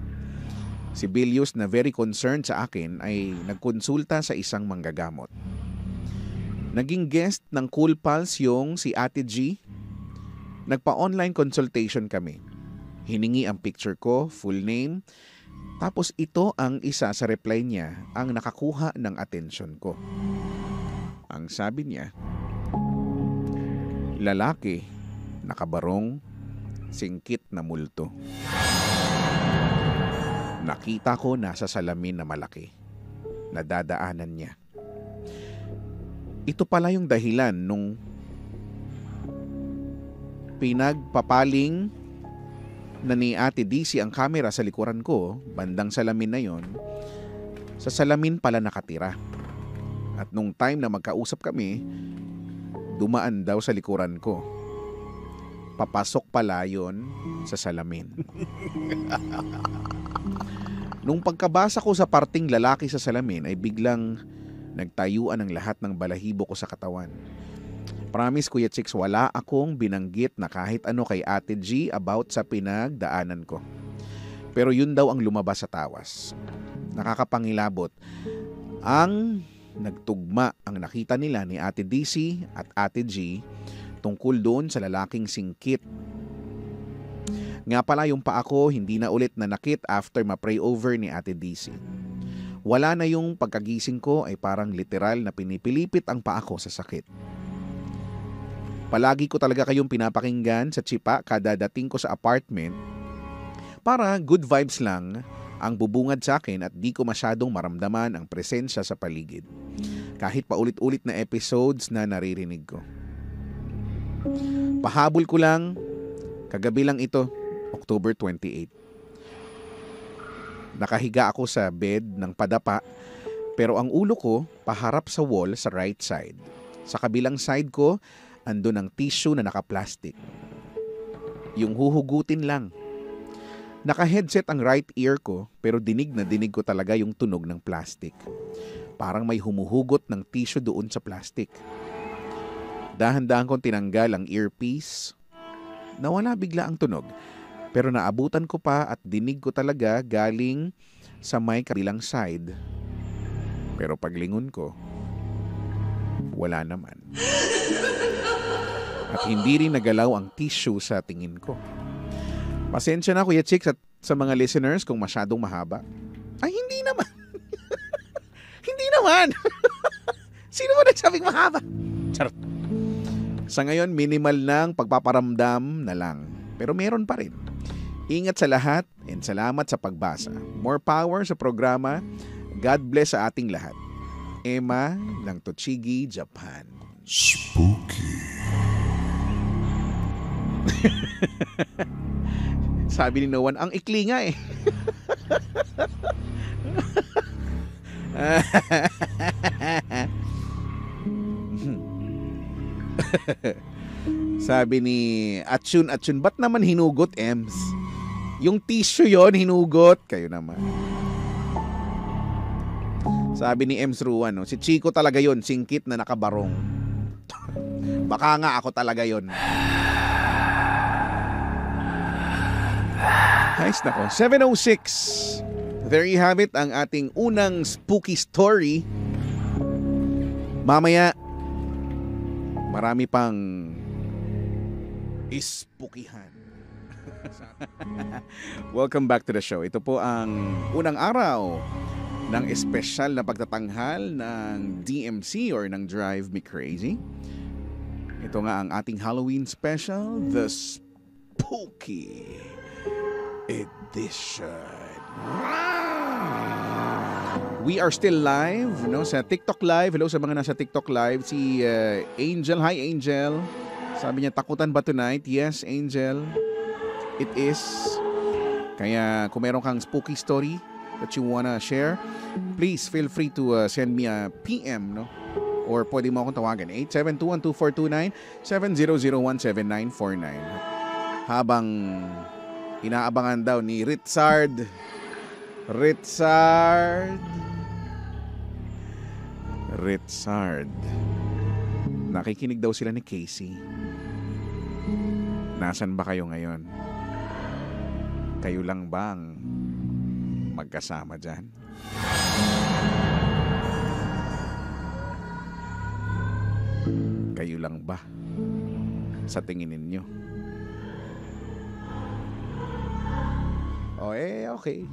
Si Bilius na very concerned sa akin ay nagkonsulta sa isang manggagamot. Naging guest ng Cool Pals yung si Ate G. Nagpa-online consultation kami. Hiningi ang picture ko, full name. Tapos ito ang isa sa reply niya ang nakakuha ng atensyon ko. Ang sabi niya, lalaki, nakabarong, singkit na multo. Nakita ko nasa salamin na malaki. Nadadaanan niya. Ito pala yung dahilan nung pinagpapaling na ni Ate DC ang camera sa likuran ko, bandang salamin na yon. Sa salamin pala nakatira. At nung time na magkausap kami, dumaan daw sa likuran ko. papasok pala yun sa salamin. Nung pagkabasa ko sa parting lalaki sa salamin ay biglang nagtayuan ang lahat ng balahibo ko sa katawan. Promise Kuya Chicks, wala akong binanggit na kahit ano kay Ate G about sa pinagdaanan ko. Pero yun daw ang lumabas sa tawas. Nakakapangilabot. Ang nagtugma ang nakita nila ni Ate DC at Ate G tungkol doon sa lalaking singkit. Nga pala yung paa ko hindi na ulit nanakit after ma-pray over ni Ate DC. Wala na yung pagkagising ko ay parang literal na pinipilipit ang paa ko sa sakit. Palagi ko talaga kayong pinapakinggan sa tsipa kada dating ko sa apartment para good vibes lang ang bubungad sa akin at di ko masyadong maramdaman ang presensya sa paligid. Kahit paulit-ulit na episodes na naririnig ko. Pahabol ko lang, kagabi lang ito, October 28. Nakahiga ako sa bed ng padapa pero ang ulo ko paharap sa wall sa right side. Sa kabilang side ko, andun ang tissue na naka-plastic. Yung huhugutin lang. Naka-headset ang right ear ko pero dinig na dinig ko talaga yung tunog ng plastic. Parang may humuhugot ng tissue doon sa plastic. Dahan-dahan kong tinanggal ang earpiece. Nawala bigla ang tunog. Pero naabutan ko pa at dinig ko talaga galing sa may kabilang side. Pero paglingon ko, wala naman. At hindi rin nagalaw ang tissue sa tingin ko. Pasensya na Kuya Chicks at sa mga listeners kung masyadong mahaba. Ay, hindi naman. Hindi naman. Sino mo nagsabing mahaba? Charot. Sa ngayon, minimal lang pagpaparamdam na lang. Pero meron pa rin. Ingat sa lahat and salamat sa pagbasa. More power sa programa. God bless sa ating lahat. Emma ng Tochigi, Japan. Spooky. Sabi ni Noan, ang ikli nga eh. Sabi ni Atsun, ba't naman hinugot, Ems? Yung tissue yon hinugot. Kayo naman. Sabi ni Ems Ruan, no, si Chico talaga yon, singkit na nakabarong. Baka nga ako talaga yon. Nice nako. 7:06. There you have it, ang ating unang spooky story. Mamaya, marami pang ispookihan. Welcome back to the show. Ito po ang unang araw ng espesyal na pagtatanghal ng DMC or ng Drive Me Crazy. Ito nga ang ating Halloween special, The Spooky Edition. We are still live, no, sa TikTok Live. Hello sa mga nasa TikTok Live. Si Angel. Hi, Angel. Sabi niya, takutan ba tonight? Yes, Angel. It is. Kaya kung meron kang spooky story that you wanna share, please feel free to send me a PM, no? Or pwede mo akong tawagan. 872-12429, 70017949. Habang inaabangan daw ni Richard, nakikinig daw sila ni Casey. Nasaan ba kayo ngayon? Kayo lang bang magkasama dyan? Kayo lang ba sa tingin ninyo? O okay.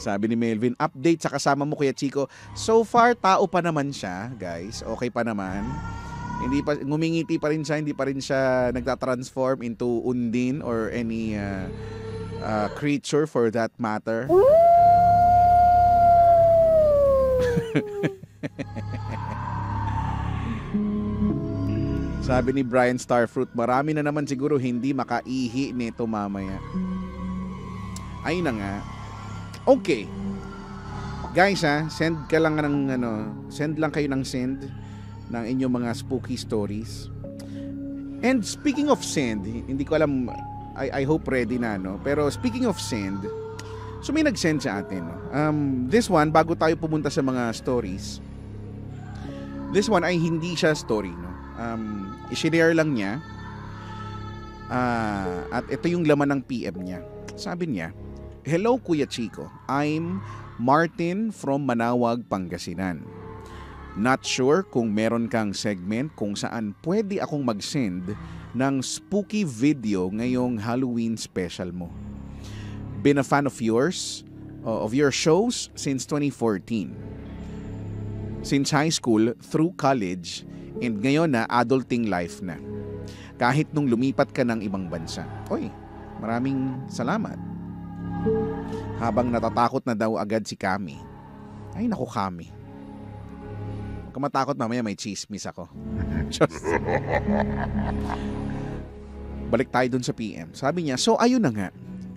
Sabi ni Melvin, update sa kasama mo Kuya Chico. So far, tao pa naman siya, guys. Okay pa naman. Hindi pa, ngumingiti pa rin siya, hindi pa rin siya nagtatransform into undin or any creature for that matter. Sabi ni Brian Starfruit, marami na naman siguro hindi makaihi nito mamaya. Ay na nga. Okay. Guys send ka lang ng send lang kayo ng send ng inyong mga spooky stories. And speaking of send, hindi ko alam, I hope ready na, no? Pero speaking of send, so may nag-send sa atin, no? This one, bago tayo pumunta sa mga stories, this one ay hindi siya story, no? I-share lang niya. At ito yung laman ng PM niya. Sabi niya, "Hello Kuya Chico, I'm Martin from Manawag, Pangasinan. Not sure kung meron kang segment kung saan pwede akong mag-send ng spooky video ngayong Halloween special mo. Been a fan of yours, of your shows since 2014. Since high school through college and ngayon na adulting life na. Kahit nung lumipat ka ng ibang bansa." Oy, maraming salamat. Habang natatakot na daw agad si Kami. Ay naku Kami. Huwag ka matakot, mamaya may chismis ako. Balik tayo dun sa PM. Sabi niya, so ayun na nga.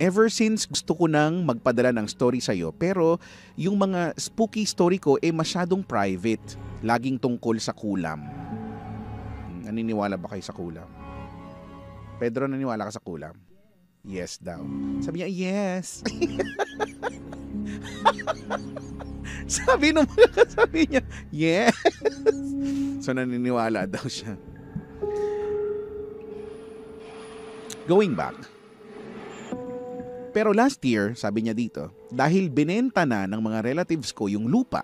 Ever since gusto ko nang magpadala ng story sa'yo, pero yung mga spooky story ko masyadong private. Laging tungkol sa kulam. Naniniwala ba kayo sa kulam? Pedro, naniniwala ka sa kulam? Yes daw. Sabi niya, yes. Sabi niya, yes. So naniniwala daw siya. Going back. Pero last year, sabi niya dito, dahil binenta na ng mga relatives ko yung lupa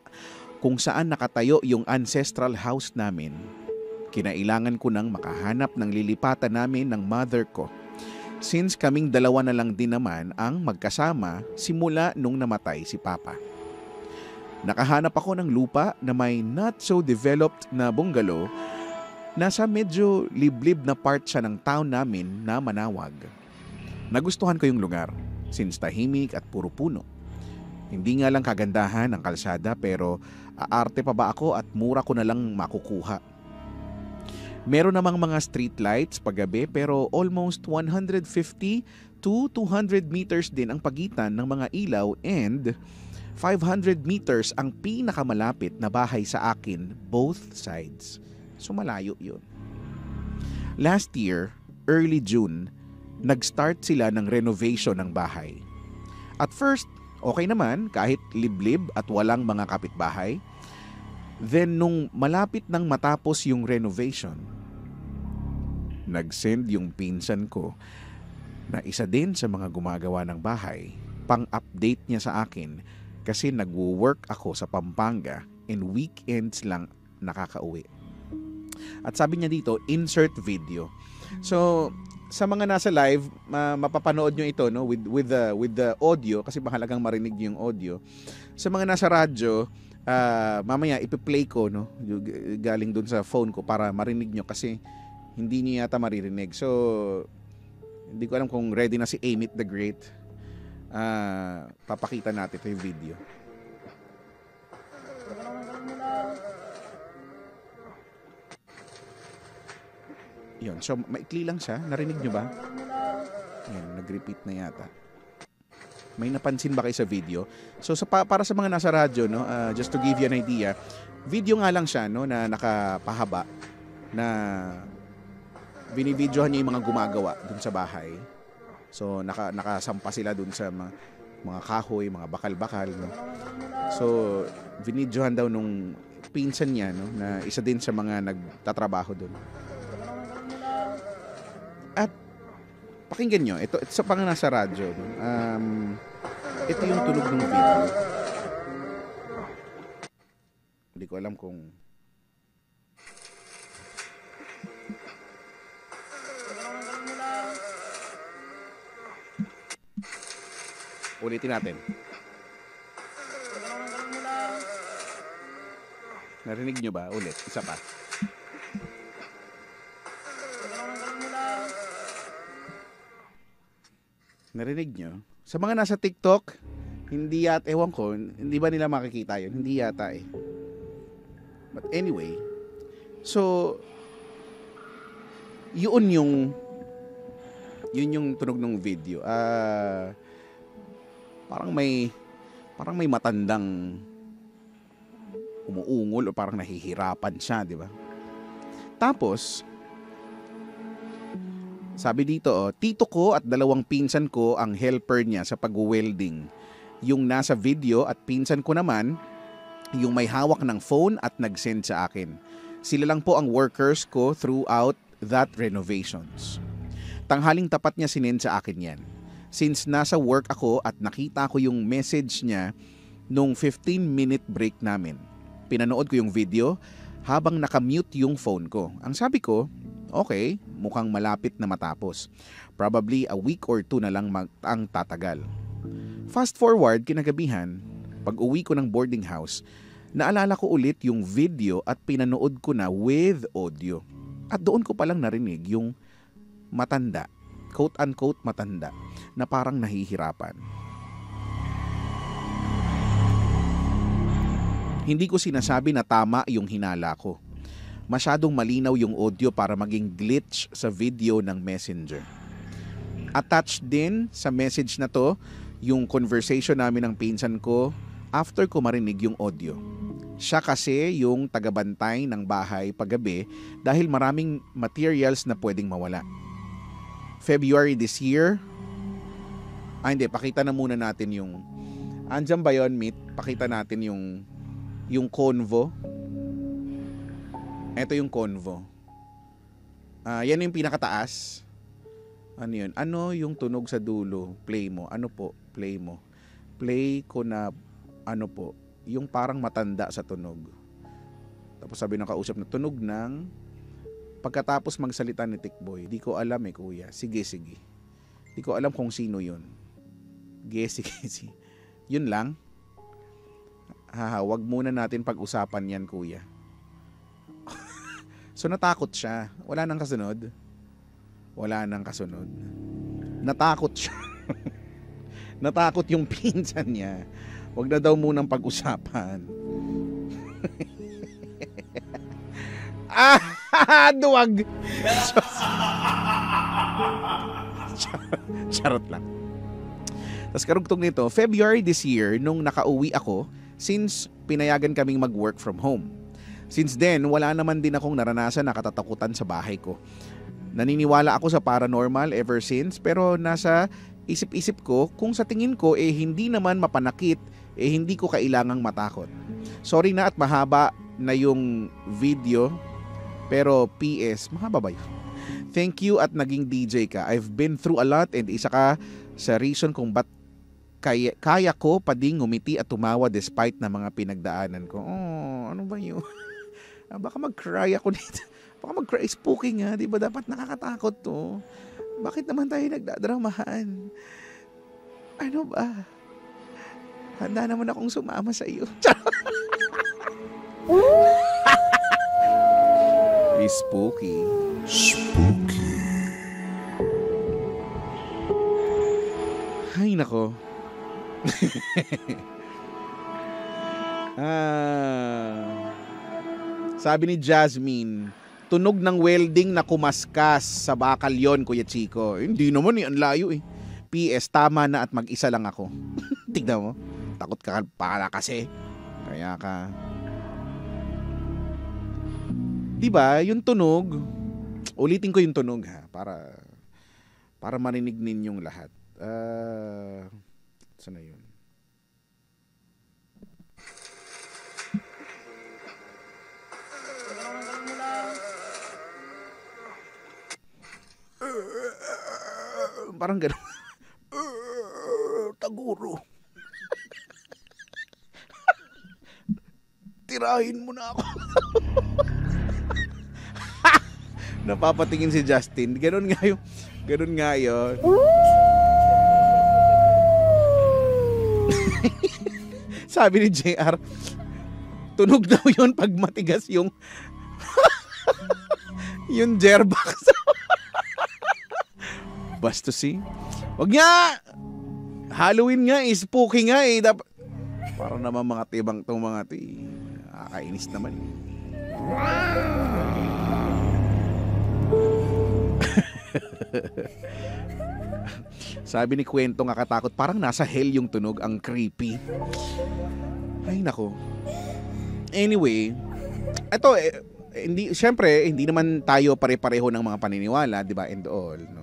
kung saan nakatayo yung ancestral house namin, kinailangan ko nang makahanap ng lilipatan namin ng mother ko. Since kaming dalawa na lang din naman ang magkasama simula nung namatay si Papa. Nakahanap ako ng lupa na may not so developed na bungalow. Nasa medyo liblib na part siya ng town namin na Manawag. Nagustuhan ko yung lugar since tahimik at puro puno. Hindi nga lang kagandahan ng kalsada pero aarte pa ba ako at mura ko na lang makukuha. Meron namang mga street lights paggabi pero almost 150 to 200 meters din ang pagitan ng mga ilaw and 500 meters ang pinakamalapit na bahay sa akin both sides. So malayo yun. Last year, early June, nag-start sila ng renovation ng bahay. At first, okay naman kahit liblib at walang mga kapitbahay. Then nung malapit nang matapos yung renovation, nag-send yung pinsan ko na isa din sa mga gumagawa ng bahay, pang-update niya sa akin kasi nagwo-work ako sa Pampanga and weekends lang nakakauwi. At sabi niya dito, insert video. So, sa mga nasa live, mapapanood nyo ito no with the audio kasi mahalagang marinig niyo yung audio. Sa mga nasa radyo, mamaya ipi-play ko no galing dun sa phone ko para marinig nyo kasi hindi niya yata maririnig. So, hindi ko alam kung ready na si Amit the Great. Papakita natin ito yung video. Yun. So, maikli lang siya. Narinig nyo ba? Yan, nag-repeat na yata. May napansin ba kayo sa video? So, para sa mga nasa radyo, no, just to give you an idea, video nga lang siya no, na nakapahaba na binibidyohan niya yung mga gumagawa dun sa bahay. So, nakasampa sila dun sa mga kahoy, mga bakal-bakal. No? So, binidyohan daw nung pinsan niya, no? Na isa din sa mga nagtatrabaho dun. At, pakinggan nyo, ito sa pang nasa radyo. No? Ito yung tunog ng video. Hindi ko alam kung ulitin natin. Narinig nyo ba? Ulit. Isa pa. Narinig nyo? Sa mga nasa TikTok, hindi yata, ewan ko, hindi ba nila makikita yun? Hindi yata eh. But anyway, so, yun yung tunog ng video. Parang may matandang umuungol o parang nahihirapan siya, di ba? Tapos, sabi dito, tito ko at 2 pinsan ko ang helper niya sa pag-welding. Yung nasa video at pinsan ko naman, yung may hawak ng phone at nag-send sa akin. Sila lang po ang workers ko throughout that renovations. Tanghaling tapat niya sinend sa akin yan. Since nasa work ako at nakita ko yung message niya nung 15-minute break namin. Pinanood ko yung video habang nakamute yung phone ko. Ang sabi ko, okay, mukhang malapit na matapos. Probably a week or 2 na lang ang tatagal. Fast forward, kinagabihan, pag uwi ko ng boarding house, naalala ko ulit yung video at pinanood ko na with audio. At doon ko palang narinig yung matanda, quote-unquote matanda, na parang nahihirapan. Hindi ko sinasabi na tama yung hinala ko. Masyadong malinaw yung audio para maging glitch sa video ng messenger. Attached din sa message na to yung conversation namin ng pinsan ko after ko marinig yung audio. Siya kasi yung tagabantay ng bahay paggabi dahil maraming materials na pwedeng mawala. February this year, hindi, pakita na muna natin yung, andyan ba yun, Meet? Pakita natin yung convo. Ito yung convo. Yan yung pinakataas. Ano yun? Ano yung tunog sa dulo? Play mo. Ano po? Play mo. Play ko na, ano po? Yung parang matanda sa tunog. Tapos sabi ng kausap na tunog ng, pagkatapos magsalita ni Tikboy, di ko alam kuya. Sige. Di ko alam kung sino yun. Sige. Yun lang. Wag muna natin pag-usapan yan, kuya. So natakot siya. Wala nang kasunod. Natakot siya. Natakot yung pinsan niya. Wag na daw munang pag-usapan. Duwag. Charot lang. Tapos karugtong nito, February this year, nung nakauwi ako, since pinayagan kaming mag-work from home. Since then, wala naman din akong naranasan na katatakutan sa bahay ko. Naniniwala ako sa paranormal ever since, pero nasa isip-isip ko, kung sa tingin ko hindi naman mapanakit, hindi ko kailangang matakot. Sorry na at mahaba na yung video, pero PS, mahaba ba yun? Thank you at naging DJ ka. I've been through a lot and isa ka sa reason kung ba't kaya ko pa ding ngumiti at tumawa despite na mga pinagdaanan ko. Ano ba yun? Baka mag-cry ako dito. Baka mag-cry. Spooky nga. Di ba dapat nakakatakot to? Bakit naman tayo nagdadramahan? Ano ba? Handa naman akong sumama sa iyo. Spooky. Spooky. Ay, nako. Sabi ni Jasmine, tunog ng welding na kumaskas sa bakal yon, Kuya Chico. Hindi naman ang layo PS, tama na at mag-isa lang ako. Tignan mo, takot ka pala kasi. Kaya ka. Diba, yung tunog, ulitin ko yung tunog para marinig ninyong lahat. Saan na yun? Parang gano'n. Taguro. Tirahin mo na ako. Napapatingin si Justin. Gano'n nga yun. Sabi ni JR, tunog daw yun pag matigas yung yung jerbox. Bastusin. Wag nga. Halloween nga, spooky nga dapat. Parang naman mga tibang tong mga nakakainis naman. Sabi ni Kwento nga katakot, parang nasa hell yung tunog, ang creepy. Ay nako. Anyway, ito hindi, syempre, hindi naman tayo pare-pareho ng mga paniniwala, di ba, and all, no?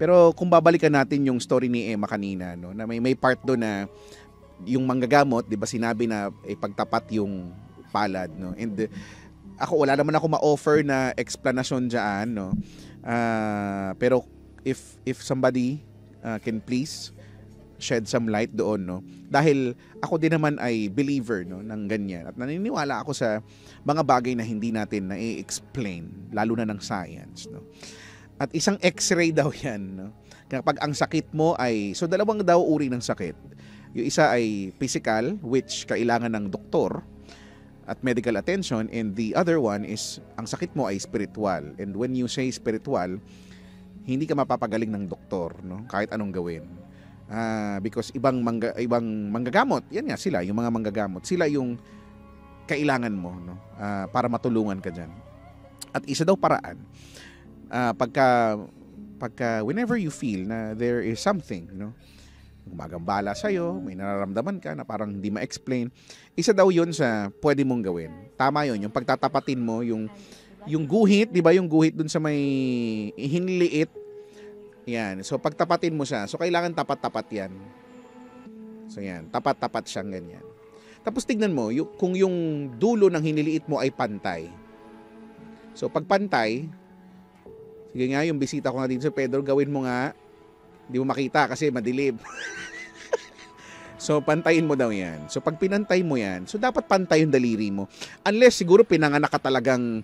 Pero kung babalikan natin yung story ni Emma kanina, no, na may part doon na yung manggagamot, di ba, sinabi na pagtapat yung palad, no? And ako, wala naman ako ma-offer na explanation dyan, no? Pero if somebody can please shed some light doon, no? Dahil ako din naman ay believer, no, ng ganyan. At naniniwala ako sa mga bagay na hindi natin na-explain, lalo na ng science, no? At isang x-ray daw yan, no? Kapag ang sakit mo ay, so dalawang daw uri ng sakit. Yung isa ay physical, which kailangan ng doktor at medical attention, and the other one is ang sakit mo ay spiritual. And when you say spiritual, hindi ka mapapagaling ng doktor, no? Kahit anong gawin. Because ibang manggagamot, yan nga sila, yung mga manggagamot, sila yung kailangan mo, no? Para matulungan ka dyan. At isa daw paraan, pagka whenever you feel na there is something, no, gumagambala sa'yo, may nararamdaman ka na parang hindi ma-explain, isa daw yun sa pwede mong gawin. Tama yun, yung pagtatapatin mo, yung guhit, di ba, yung guhit dun sa may hinliit. Yan. So, pagtapatin mo siya. So, kailangan tapat-tapat yan. So, yan. Tapat-tapat siyang ganyan. Tapos, tignan mo, kung yung dulo ng hiniliit mo ay pantay. So, pag pantay, sige nga, yung bisita ko nga dito sa Pedro, gawin mo nga. Hindi mo makita kasi madilim. So, pantayin mo daw yan. So, pag pinantay mo yan, so, dapat pantay yung daliri mo. Unless, siguro, pinanganak ka talagang,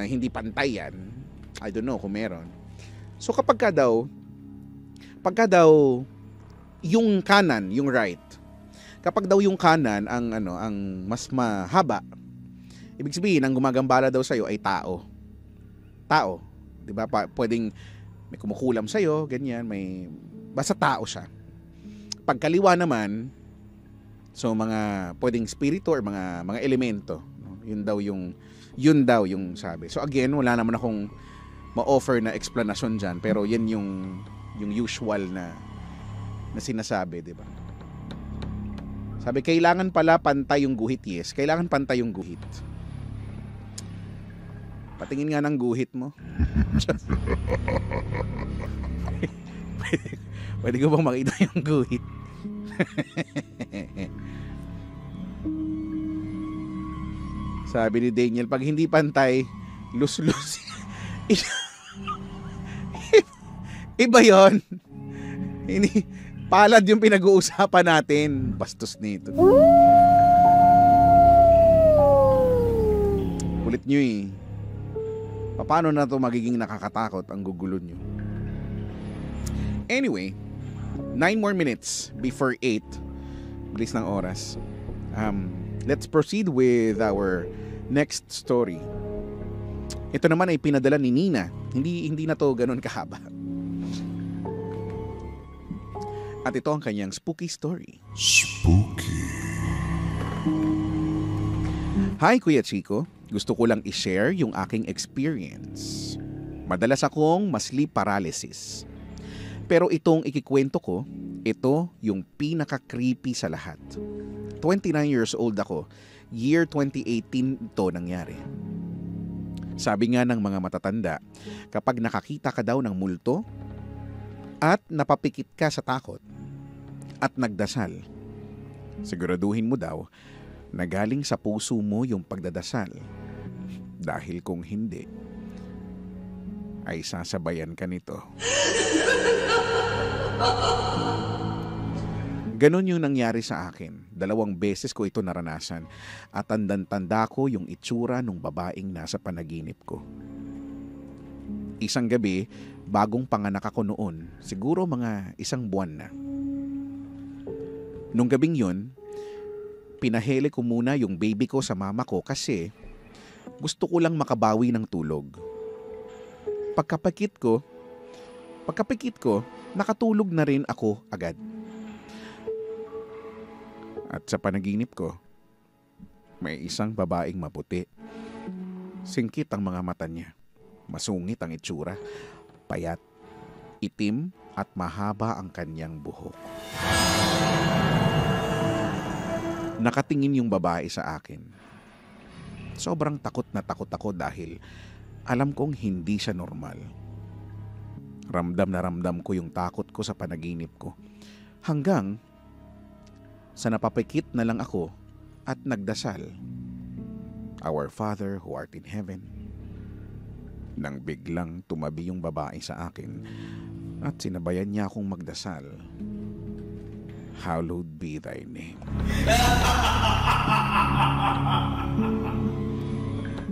hindi pantay yan. I don't know kung meron. So kapag daw yung kanan, yung right. Kapag daw yung kanan ang mas mahaba, ibig sabihin ang gumagambala daw sa iyo ay tao. Tao, 'di ba? Pwedeng may kumukulam sa iyo, ganyan, basta tao siya. Pag kaliwa naman, so mga pwedeng spirito or mga elemento, no? Yun daw yung sabi. So again, wala naman akong ma-offer na explanation dyan, pero yan yung usual na sinasabi, di ba? Sabi, kailangan pala pantay yung guhit. Yes, kailangan pantay yung guhit. Patingin nga ng guhit mo. Pwede ko bang makita yung guhit? Sabi ni Daniel, pag hindi pantay, lus-lus. Iba yun. Palad yung pinag-uusapan natin. Bastos nito. Kulit nyo eh. Paano na to magiging nakakatakot ang gugulo nyo? Anyway, 9 more minutes before 8. Bilis ng oras. Let's proceed with our next story. Ito naman ay pinadala ni Nina. Hindi na to ganun kahaba. At ito ang kanyang spooky story. Spooky. Hi Kuya Chico, gusto ko lang i-share yung aking experience. Madalas akong sleep paralysis. Pero itong ikikwento ko, ito yung pinaka-creepy sa lahat. 29 years old ako, year 2018 ito nangyari. Sabi nga ng mga matatanda, kapag nakakita ka daw ng multo at napapikit ka sa takot at nagdasal, siguraduhin mo daw na galing sa puso mo yung pagdadasal. Dahil kung hindi, ay sasabayan ka nito. Ganon yung nangyari sa akin. 2 beses ko ito naranasan at tandang-tanda ko yung itsura ng babaeng nasa panaginip ko. Isang gabi, bagong panganak ako noon, siguro mga 1 buwan na. Nung gabing yun, pinahele ko muna yung baby ko sa mama ko kasi gusto ko lang makabawi ng tulog. Pagkapikit ko, nakatulog na rin ako agad. At sa panaginip ko, may isang babaeng maputi. Singkit ang mga mata niya. Masungit ang itsura. Payat, itim at mahaba ang kanyang buhok. Nakatingin yung babae sa akin. Sobrang takot na takot ako dahil alam kong hindi siya normal. Ramdam na ramdam ko yung takot ko sa panaginip ko. Hanggang sa napapikit na lang ako at nagdasal, Our Father who art in heaven. Nang biglang tumabi yung babae sa akin at sinabayan niya akong magdasal, Hallowed be thy name.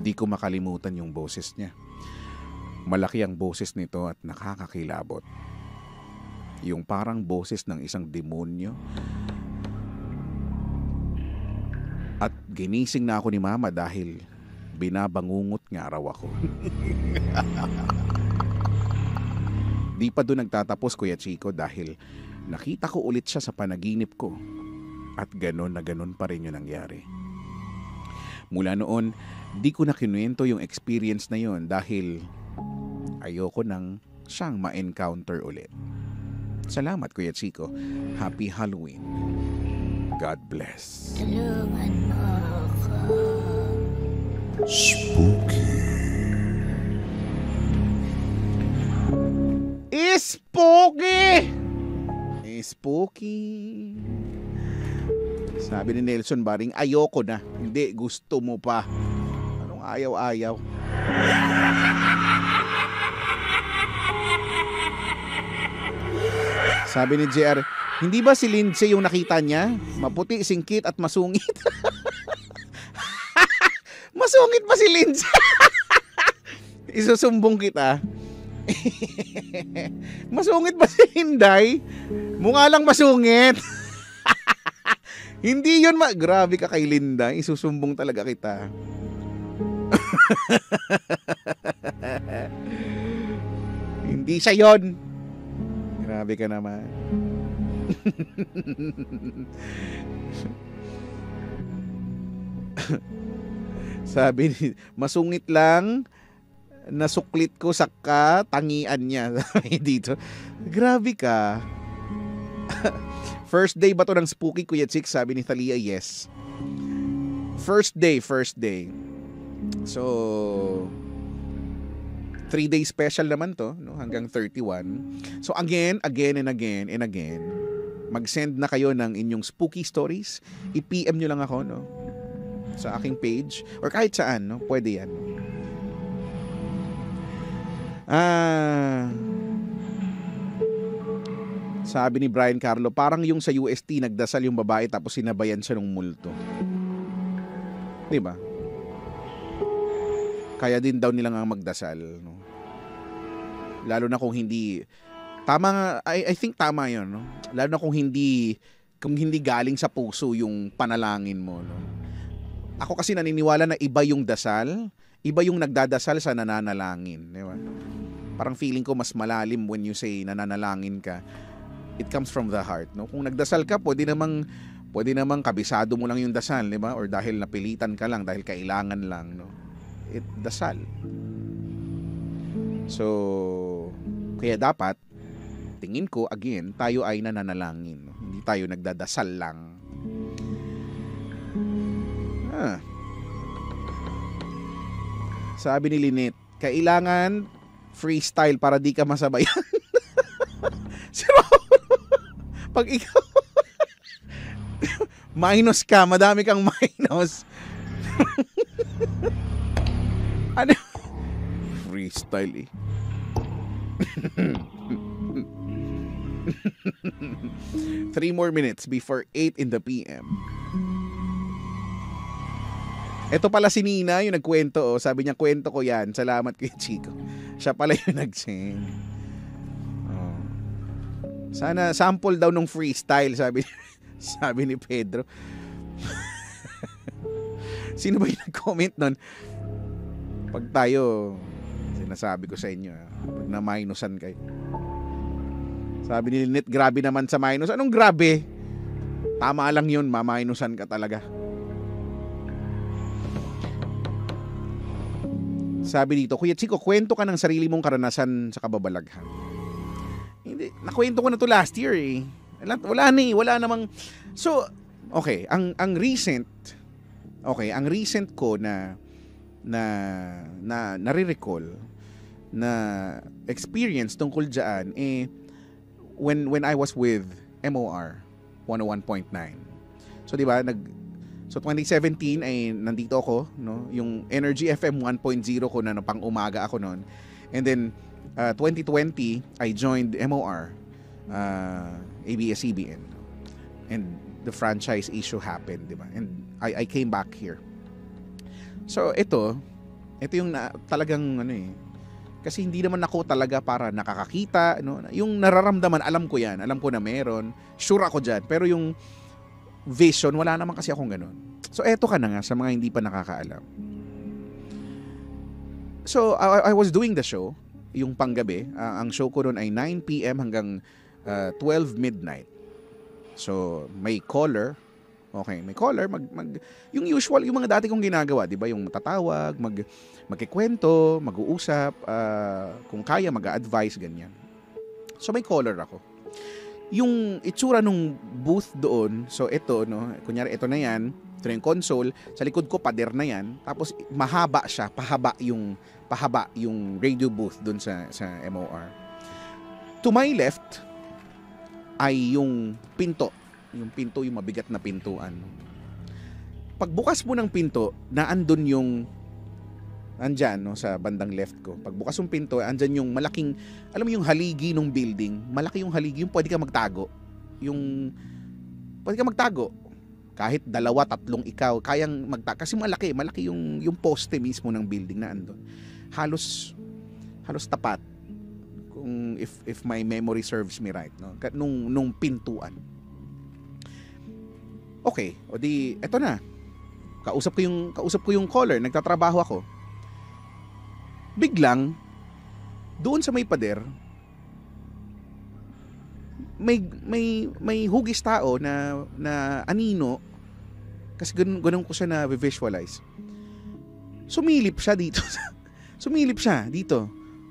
Di ko makalimutan yung boses niya. Malaki ang boses nito at nakakakilabot. Yung parang boses ng isang demonyo. At ginising na ako ni Mama dahil binabangungot nga raw ako. Di pa doon nagtatapos, Kuya Chico, dahil nakita ko ulit siya sa panaginip ko. At ganon na ganon pa rin yung nangyari. Mula noon, di ko na kinuwento yung experience na yon dahil ayoko nang siyang ma-encounter ulit. Salamat, Kuya Chico. Happy Halloween. God bless. Tulungan mo ako. Spooky. Spooky! Spooky. Sabi ni Nelson Baring, ayoko na. Hindi, gusto mo pa. Anong ayaw-ayaw? Sabi ni JR, hindi ba si Lindsay yung nakita niya? Maputi, singkit at masungit. Masungit ba si Lindsay? Isusumbong kita. Masungit ba si Hinday? Mukha lang masungit. Hindi yun grabe ka kay Linda. Isusumbong talaga kita. Hindi siya yun. Grabe ka naman. Sabi ni, masungit lang, nasuklit ko sa katangian niya. Sabi dito. Grabe ka. First day ba to ng spooky, Kuya Chik? Sabi ni Thalia, yes. First day. So 3-day special naman to, no? Hanggang 31. So again and again, mag-send na kayo ng inyong spooky stories. I-PM nyo lang ako, no? Sa aking page or kahit saan, no? Pwede yan. Sabi ni Brian Carlo, parang yung sa UST nagdasal yung babae tapos sinabayan siya ng multo. 'Di ba? Kaya din daw nila nga magdasal, no? Lalo na kung hindi tama, I think tama 'yon, no? Lalo na kung hindi galing sa puso yung panalangin mo, no? Ako kasi naniniwala na iba yung dasal, iba yung nagdadasal sa nananalangin, di ba? Parang feeling ko mas malalim when you say nananalangin ka. It comes from the heart, no? Kung nagdasal ka, pwede namang kabisado mo lang yung dasal, di ba? Or dahil napilitan ka lang, dahil kailangan lang, no? Dasal. So, kaya dapat, tingin ko, again, tayo ay nananalangin, no? Hindi tayo nagdadasal lang. Sabi ni Lynette, kailangan freestyle para di ka masabayan. Pag ikaw minus ka, madami kang minus. Ano? Freestyle eh. Three more minutes before 8 in the PM. Ito pala si Nina yung nagkwento, oh. Sabi niya, kwento ko yan. Salamat kay Chico. Siya pala yung nag-send. Oh. Sana sample daw nung freestyle, sabi ni Pedro. Sino ba yung nag-comment nun? Pag tayo, sinasabi ko sa inyo, pag na-minusan kayo. Sabi ni Lynette, grabe naman sa minus. Anong grabe? Tama lang yun, ma-minusan ka talaga. Sabi dito, Kuya Chico, kwento ka ng sarili mong karanasan sa kababalaghan. Hindi, nakwento ko na to last year eh. Wala namang. So, okay, ang recent ko na na nare-recall na experience tungkol dyan when I was with MOR 101.9. So 'di ba, so 2017 ay nandito ako, no? Yung Energy FM 1.0 ko na pang umaga ako noon. And then 2020 I joined MOR ABS-CBN. And the franchise issue happened, 'di ba? And I came back here. So ito yung talagang kasi hindi naman ako talaga para nakakakita, no? Yung nararamdaman, alam ko yan. Alam ko na meron. Sure ako dyan. Pero yung vision, wala naman kasi akong ganun. So, eto ka na nga sa mga hindi pa nakakaalam. So, I was doing the show, yung panggabi. Ang show ko noon ay 9 p.m. hanggang 12 midnight. So, may caller. Okay, may caller. Yung usual, yung mga dati kong ginagawa, di ba? Yung tatawag, magkikwento, mag-uusap, kung kaya, mag-a-advise, ganyan. So, may caller ako. Yung itsura nung booth doon, so ito, no? Kunyari, ito na yan. Ito na yung console. Sa likod ko, pader na yan. Tapos, mahaba siya. Pahaba yung radio booth doon sa MOR. To my left, ay yung pinto. Yung pinto, yung mabigat na pintuan. Pagbukas mo ng pinto, andyan, no, sa bandang left ko. Pagbukas yung pinto, andyan yung malaking, alam mo yung haligi ng building, malaki yung haligi, yung pwede ka magtago. Pwede ka magtago. Kahit 2, 3 ikaw, kayang magtago. Kasi malaki yung poste mismo ng building na andun. Halos tapat. Kung if my memory serves me right, no, nung pintuan. Okay, o di eto na. Kausap ko yung caller, nagtatrabaho ako. Biglang doon sa may pader may hugis tao na anino, kasi ganun ko siya na visualize. Sumilip siya dito.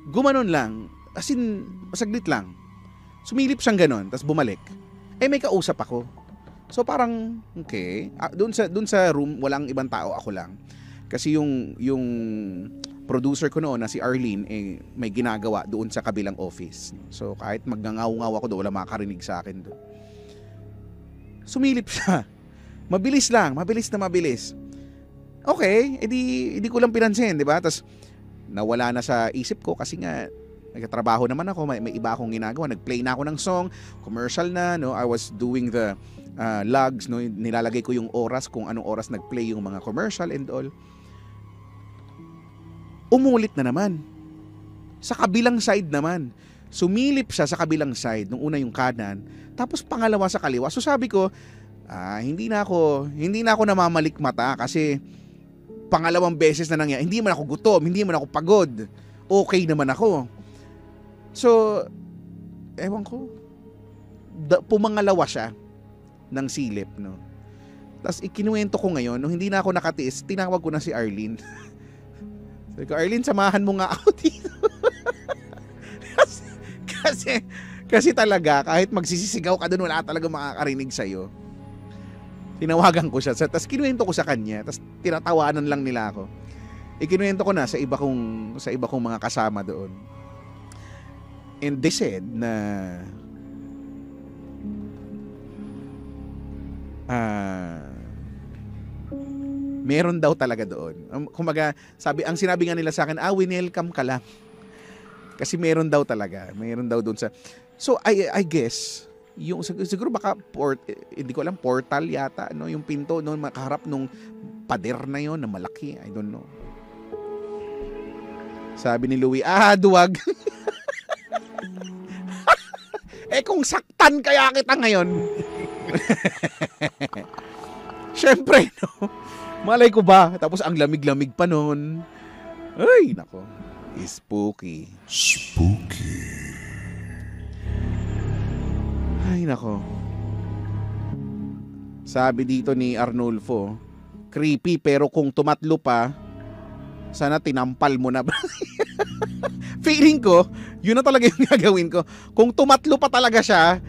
Gumanon lang, as in saglit lang. Sumilip siyang ganon, tapos bumalik. May kausap ako. So parang okay, doon sa room walang ibang tao, ako lang. Kasi yung producer ko noon na si Arlene may ginagawa doon sa kabilang office. So kahit magngangaw-ngaw ako doon, wala makakarinig sa akin doon. Sumilip siya. Mabilis. Okay, edi ko lang pinansin, 'di ba? Tapos nawala na sa isip ko kasi nga nagtatrabaho naman ako, may iba akong ginagawa. Nagplay na ako ng song, commercial na, no? I was doing the logs, no? Nilalagay ko yung oras, kung anong oras nagplay yung mga commercial and all. Umulit na naman. Sa kabilang side naman. Sumilip siya sa kabilang side, nung una yung kanan, tapos pangalawa sa kaliwa. So sabi ko, hindi na ako namamalikmata kasi pangalawang beses na nangyari. Hindi man ako gutom, hindi man ako pagod. Okay naman ako. So, ewan ko, pumangalawa siya ng silip, no? Tapos ikinuwento ko ngayon, nung hindi na ako nakatiis, tinawag ko na si Arlene. Sabi ko, Arlene, samahan mo nga ako dito. kasi talaga, kahit magsisisigaw ka doon, wala talaga makakarinig sa'yo. Tinawagan ko siya, tapos kinuwento ko sa kanya, tapos tinatawanan lang nila ako. Ikinuwento ko na sa iba kong mga kasama doon. And they said na meron daw talaga doon. Kumbaga, ang sinabi nga nila sa akin, welcome ka lang. Kasi meron daw talaga. Meron daw doon sa... So, I guess, yung siguro baka hindi ko alam, portal yata, no? Yung pinto noon makaharap nung pader na yon na malaki. I don't know. Sabi ni Louie, duwag. Kung saktan kaya kita ngayon. Syempre, no? Malay ko ba? Tapos ang lamig-lamig pa nun. Ay, nako. Spooky. Ay, nako. Sabi dito ni Arnulfo, creepy pero kung tumatlo pa, sana tinampal mo na. Feeling ko, yun na talaga yung gagawin ko. Kung tumatlo pa talaga siya,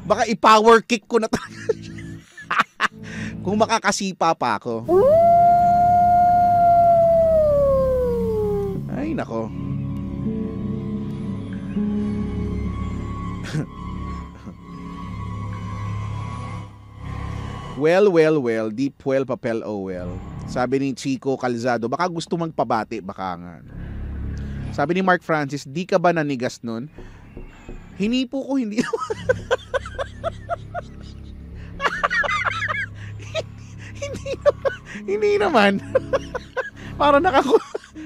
baka i-power kick ko na talaga siya. Kung makakasipa pa ako. nako. Well, deep well, papel, oh well. Sabi ni Chico Calzado, baka gusto magpabati, baka nga. Sabi ni Mark Francis, di ka ba nanigas nun? Hinipo ko, hindi. hindi naman. Parang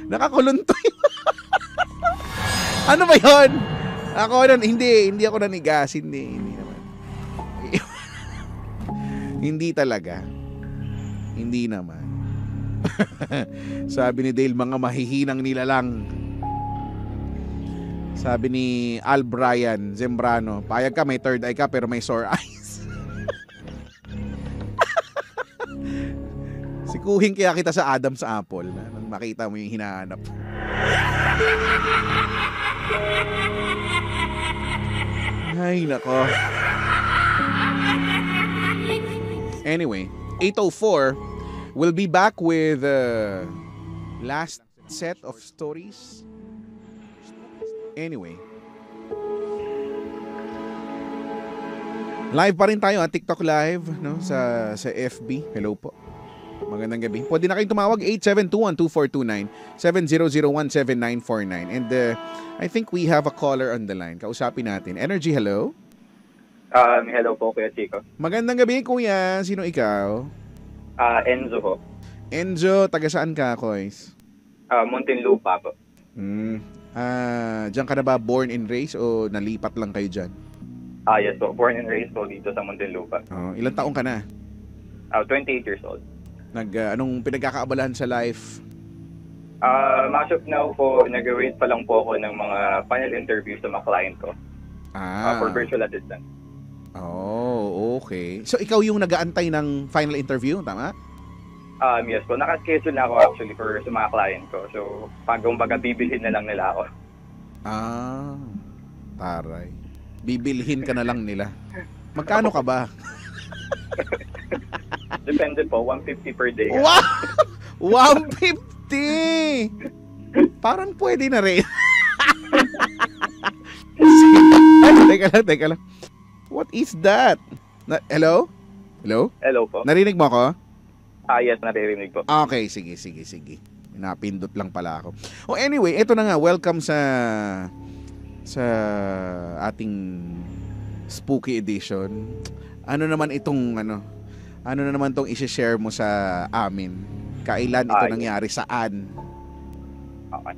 nakakuluntoy. Ano ba yun? Hindi ako nanigas, hindi naman. Hindi talaga. Hindi naman. Sabi ni Dale, mga mahihinang nilalang. Sabi ni Al Brian Zembrano, payag ka, may third eye ka pero may sore eyes. Sikuhin kaya kita sa Adam's Apple nang makita mo yung hinahanap. Ay, nako. Anyway, 8:04, we'll be back with last set of stories. Anyway. Live pa rin tayo, TikTok live, no, sa FB. Hello po. Magandang gabi. Pwede na kayong tumawag 8721-2429, 70017949. And I think we have a caller on the line. Kausapin natin. Energy, hello. Hello po, Kuya Chico. Magandang gabi, kuya. Sino ikaw? Enzo po. Enzo, taga saan ka, Kois? Muntinlupa po. Diyan ka na ba born and raised o nalipat lang kayo dyan? Yes po. Born and raised po dito sa Muntinlupa. Ilang taong ka na? 28 years old. Anong pinagkakaabalahan sa life? As of now po, nag-wait pa lang po ako ng mga final interviews sa mga client ko. For virtual assistant. Oh, okay. So, ikaw yung nag-aantay ng final interview, tama? Yes po. Nakaschedule na ako actually for sa mga client ko. So, pag bibilhin na lang nila ako. Taray. Bibilhin ka na lang nila. Magkano ka ba? Depende po. 150 per day. Wow! 150! Parang pwede na rin. Teka lang. What is that? Hello? Hello? Hello po. Narinig mo ako? Yes, naririnig po. Okay, sige. Napindot lang pala ako. Anyway, eto na nga. Welcome sa ating spooky edition. Ano naman itong i-share mo sa amin? Kailan ito nangyari? Saan? Okay.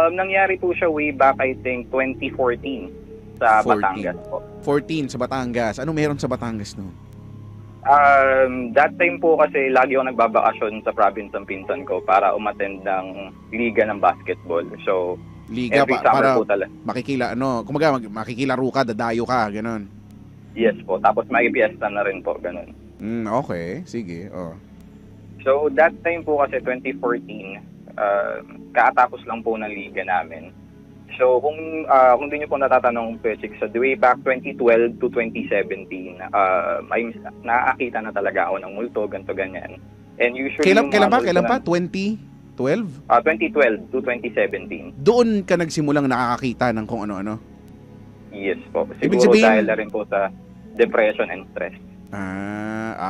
Nangyari po siya way back, I think, 2014 sa Batangas po. 14 sa Batangas. Ano meron sa Batangas, no? That time po kasi lagi ako nagbabakasyon sa province ng pinsan ko para umattend ng liga ng basketball. So, liga every summer para po talaga. Makikilaro ka, dadayo ka, gano'n. Yes po. Tapos makipiesta na rin po, gano'n. Okay. Sige. So, that time po kasi 2014, kaatapos lang po ng liga namin. So, kung di nyo po natatanong, Pechik, so the way back 2012 to 2017, nakakita na talaga ako ng multo, ganito, ganyan. And usually... Kailan pa? 2012? 2012 to 2017. Doon ka nagsimulang nakakakita ng kung ano-ano? Yes po. Siguro dahil na rin po sa depression and stress.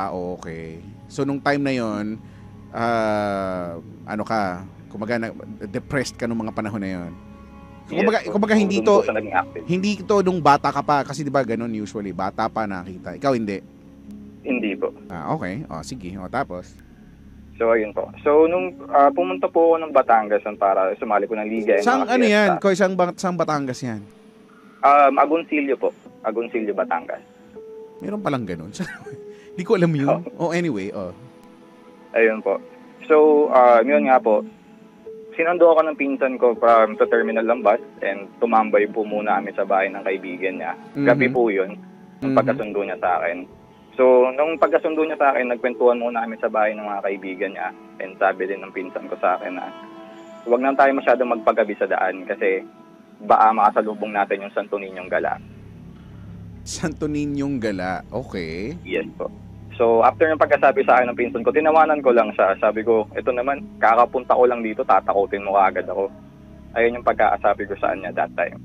Okay. So, nung time na yon, depressed ka nung mga panahon na yon? Kumbaga hindi ito nung bata ka pa kasi 'di ba ganun usually bata pa nakita. Ikaw hindi. Hindi po. Okay. Sige. Tapos. So ayun po. So nung pumunta po ako ng Batangas para sumali po ng liga. Saan yan? Saan Batangas yan? Agoncillo po. Agoncillo, Batangas. Meron palang ganun. Hindi ko alam yun. Anyway. Ayun po. So yun nga po. Sinundo ako ng pinsan ko from sa terminal ng bus and tumambay po muna kami sa bahay ng kaibigan niya. Gabi po yun, nung pagkasundo niya sa akin. So, nung pagkasundo niya sa akin, nagkwentuhan muna kami sa bahay ng mga kaibigan niya. And sabi din ng pinsan ko sa akin na huwag na tayo masyadong magpagabi sa daan kasi baka makasalubong natin yung Santo Niñong Gala. Santo Niñong Gala, okay. Yes po. So, after ng pagkasabi sa akin ng pinsan ko, tinawanan ko lang siya. Sabi ko, ito naman, kakapunta ko lang dito, tatakutin mo kaagad ako. Ayun yung pagkakasabi ko sa kanya that time.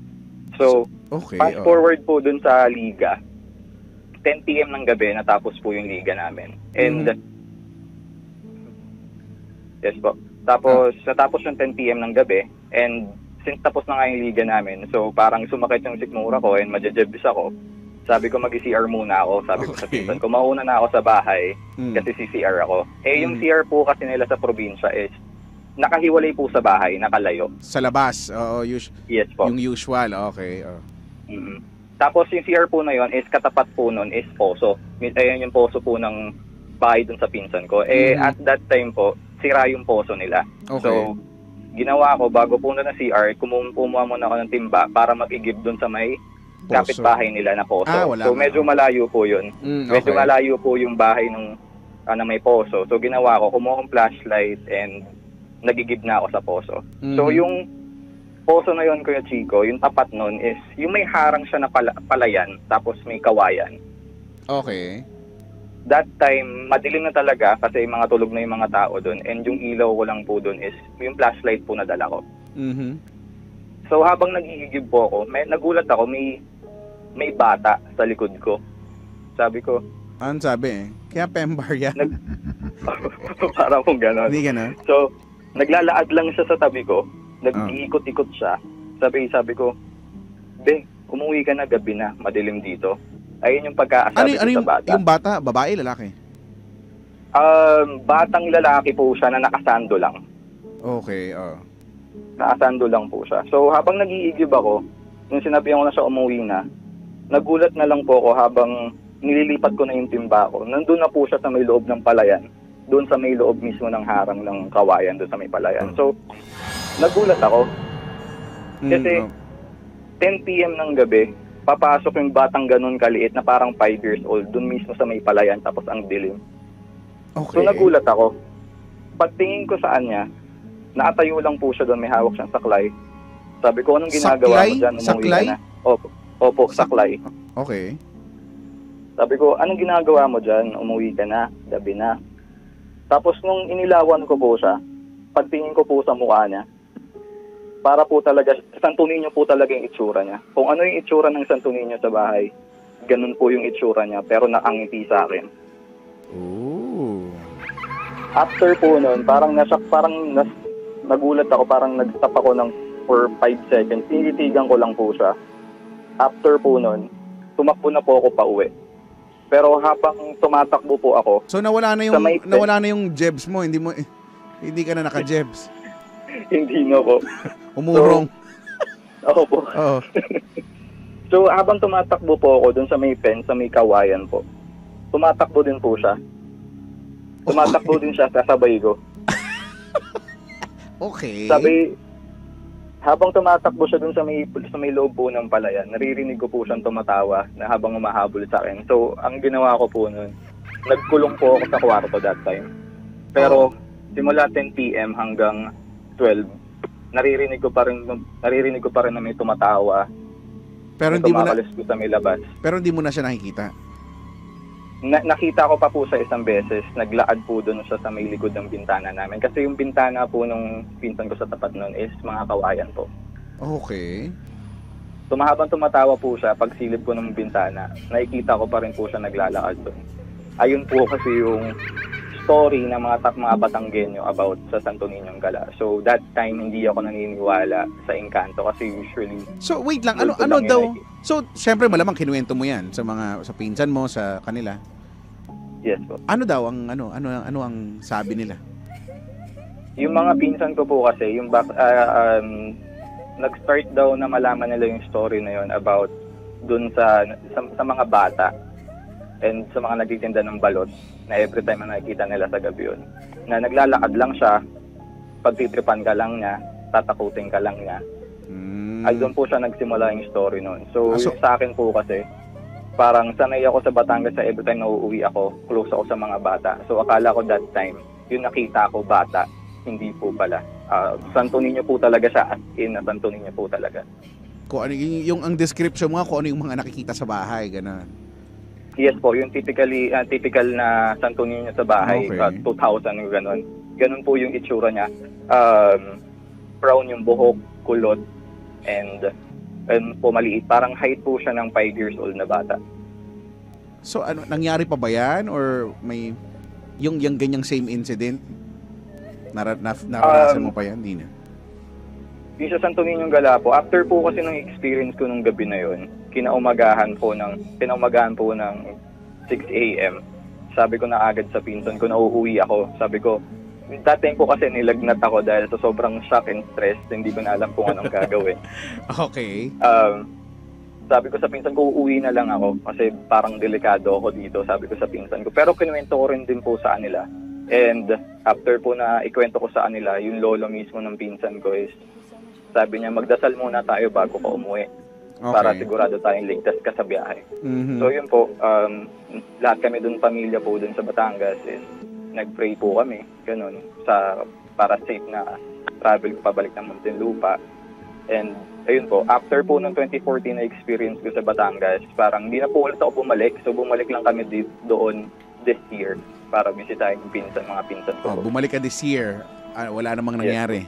So, Okay. fast forward po dun sa liga, 10 p.m. ng gabi, natapos po yung liga namin. And, yes po. Tapos, natapos yung 10 p.m. ng gabi, and since tapos na nga yung liga namin, so parang sumakit yung sikmura ko and madjejebis ako. Sabi ko mag-CR muna ako. Sabi ko sa pinsan ko, mauna na ako sa bahay kasi CCR ako. Eh, yung CR po kasi nila sa probinsya is nakahiwalay po sa bahay, nakalayo. Sa labas, Yes po. yung usual, okay. Tapos yung CR po na yon is katapat po nun is poso. Ayun yung poso po ng bahay dun sa pinsan ko. Eh, at that time po, sira yung poso nila. Okay. So, ginawa ko, bago po na CR, kumuha muna ako ng timba para mag-igib dun sa may kapitbahay nila na poso. So, medyo malayo po yun. Medyo malayo po yung bahay ng na may poso. So, ginawa ko, kumuha akong flashlight and nagigib na ako sa poso. So, yung poso na yun, Kuya Chico, yung tapat nun is, yung may harang siya na palayan, tapos may kawayan. Okay. That time, madilim na talaga kasi mga tulog na yung mga tao dun. And yung ilaw ko lang po dun is yung flashlight po na dala ko. So habang nagigigib po ako, nagulat ako, may bata sa likod ko. Sabi ko, Ano sabi Kaya Pembar yan? parang kung gano'n. Hindi gano'n? So, naglalaad lang siya sa tabi ko. Nag-iikot-ikot siya. Sabi ko, Be, umuwi ka na, gabi na, madilim dito. Ayun yung pagkaasabi ko sa bata. Yung bata, babae, lalaki? Batang lalaki po siya na nakasando lang. Okay, Nakasando lang po siya. So, habang nag-iigib ako, nung sinabihan ko na siya umuwi na, nagulat na lang po ako habang nililipat ko na yung timba ko. Nandun na po siya sa may loob ng palayan. Doon sa may loob mismo ng harang ng kawayan, doon sa may palayan. So, nagulat ako. Kasi, 10 p.m. ng gabi, papasok yung batang ganun kaliit na parang 5 years old, doon mismo sa may palayan, tapos ang dilim. Okay. So, nagulat ako. Pagtingin ko sa kanya, nakatayo lang po siya doon, may hawak siyang saklay. Sabi ko, anong ginagawa mo dyan? Umuwi Saklay? ka na. Opo, saklay. Okay. Sabi ko, anong ginagawa mo dyan? Umuwi ka na, gabi na. Tapos nung inilawan ko po siya, pagtingin ko po sa mukha niya, para po talaga, Santo Niño po talaga yung itsura niya. Kung ano yung itsura ng Santo Niño sa bahay, ganun po yung itsura niya, pero nakangiti sa akin. Ooh. After po nun, nagulat ako, parang nag-stop ako for 5 seconds. Tinitigan ko lang po siya. After po nun, tumakbo na po ako pa uwi. Pero habang tumatakbo po ako, So nawala na yung jebs mo, hindi ka na naka-jebs. hindi na po. Umurong. Ako po. Oo. So habang tumatakbo po ako dun sa may pen, sa may kawayan po, tumatakbo din po siya. Tumatakbo din siya kasabay ko. Okay. Sabi, habang tumatakbo siya dun sa may loob po ng palayan, naririnig ko po siyang tumatawa na habang umahabol sa akin. So, ang ginawa ko po nun, nagkulong po ako sa kwarto that time. Pero, simula 10 p.m. hanggang 12, naririnig ko pa rin na may tumatawa. Pero hindi mo na, ko sa may labas. pero hindi mo na siya nakikita. Nakita ko pa po sa isang beses, naglaad po doon siya sa may likod ng bintana namin. Kasi yung bintana po nung pinsan ko sa tapat nun is mga kawayan po. Okay. Habang tumatawa po siya, pagsilip ko ng bintana, nakikita ko pa rin po siya naglalakad doon. Ayun po kasi yung story ng mga Batanggenyo about sa Santo Niñong Gala. So that time hindi ako naniniwala sa engkanto kasi usually. So wait lang, ano daw? So syempre malamang kinuwento mo 'yan sa pinsan mo, sa kanila. Yes po. Ano daw ang ano ang sabi nila? Yung mga pinsan ko po kasi yung nag-start daw na malaman nila yung story na yon about dun sa mga bata and sa mga nagtitinda ng balot na every time na nakikita nila sa gabi yun. Na naglalakad lang siya, pagtitripan ka lang niya, tatakutin ka lang niya. Ay doon po siya nagsimula yung story noon. So, yung sa akin po kasi, parang sanay ako sa Batangas sa every time na uuwi ako, close ako sa mga bata. So, akala ko that time, yung nakita ko bata, hindi po pala. Santo Niño po talaga siya, as in na Santo Niño po talaga. Kung ano yung ang description mo, kung ano yung mga nakikita sa bahay, gano'n. Yes po, yung typical na Santo Niño sa bahay, Okay. 2000 yung gano'n. Ganun po yung itsura niya. Brown yung buhok, kulot, and po maliit. Parang height po siya ng 5 years old na bata. So ano, nangyari pa ba yan? Or may, yung ganyang same incident? Naranasan mo pa yan? Di na. Yung sa Santo Niño Gala po, after po kasi ng experience ko nung gabi na yun, kinaumagahan po ng 6 a.m., sabi ko na agad sa pinsan ko na uuwi ako. Sabi ko, that time po kasi nilagnat ako dahil sa sobrang shock and stress, hindi ko na alam kung anong gagawin. Okay. Sabi ko sa pinsan ko, uuwi na lang ako kasi parang delikado ako dito, sabi ko sa pinsan ko. Pero kinuwento ko rin din po sa kanila. And after po na ikwento ko sa kanila, yung lolo mismo ng pinsan ko is, sabi niya, magdasal muna tayo bago ka umuwi. Okay. Para sigurado tayong ligtas ka sa biyahe. Mhm. So yun po, lahat kami dun, pamilya po dun sa Batangas, is nag-pray po kami, ganun, para safe na travel ko pabalik ng Muntinlupa. And ayun po, after po ng 2014 na experience ko sa Batangas, parang hindi na po ulit ako bumalik. So bumalik lang kami doon this year para bisitahin yung mga pinsan ko. Bumalik ka this year. Wala namang nangyari.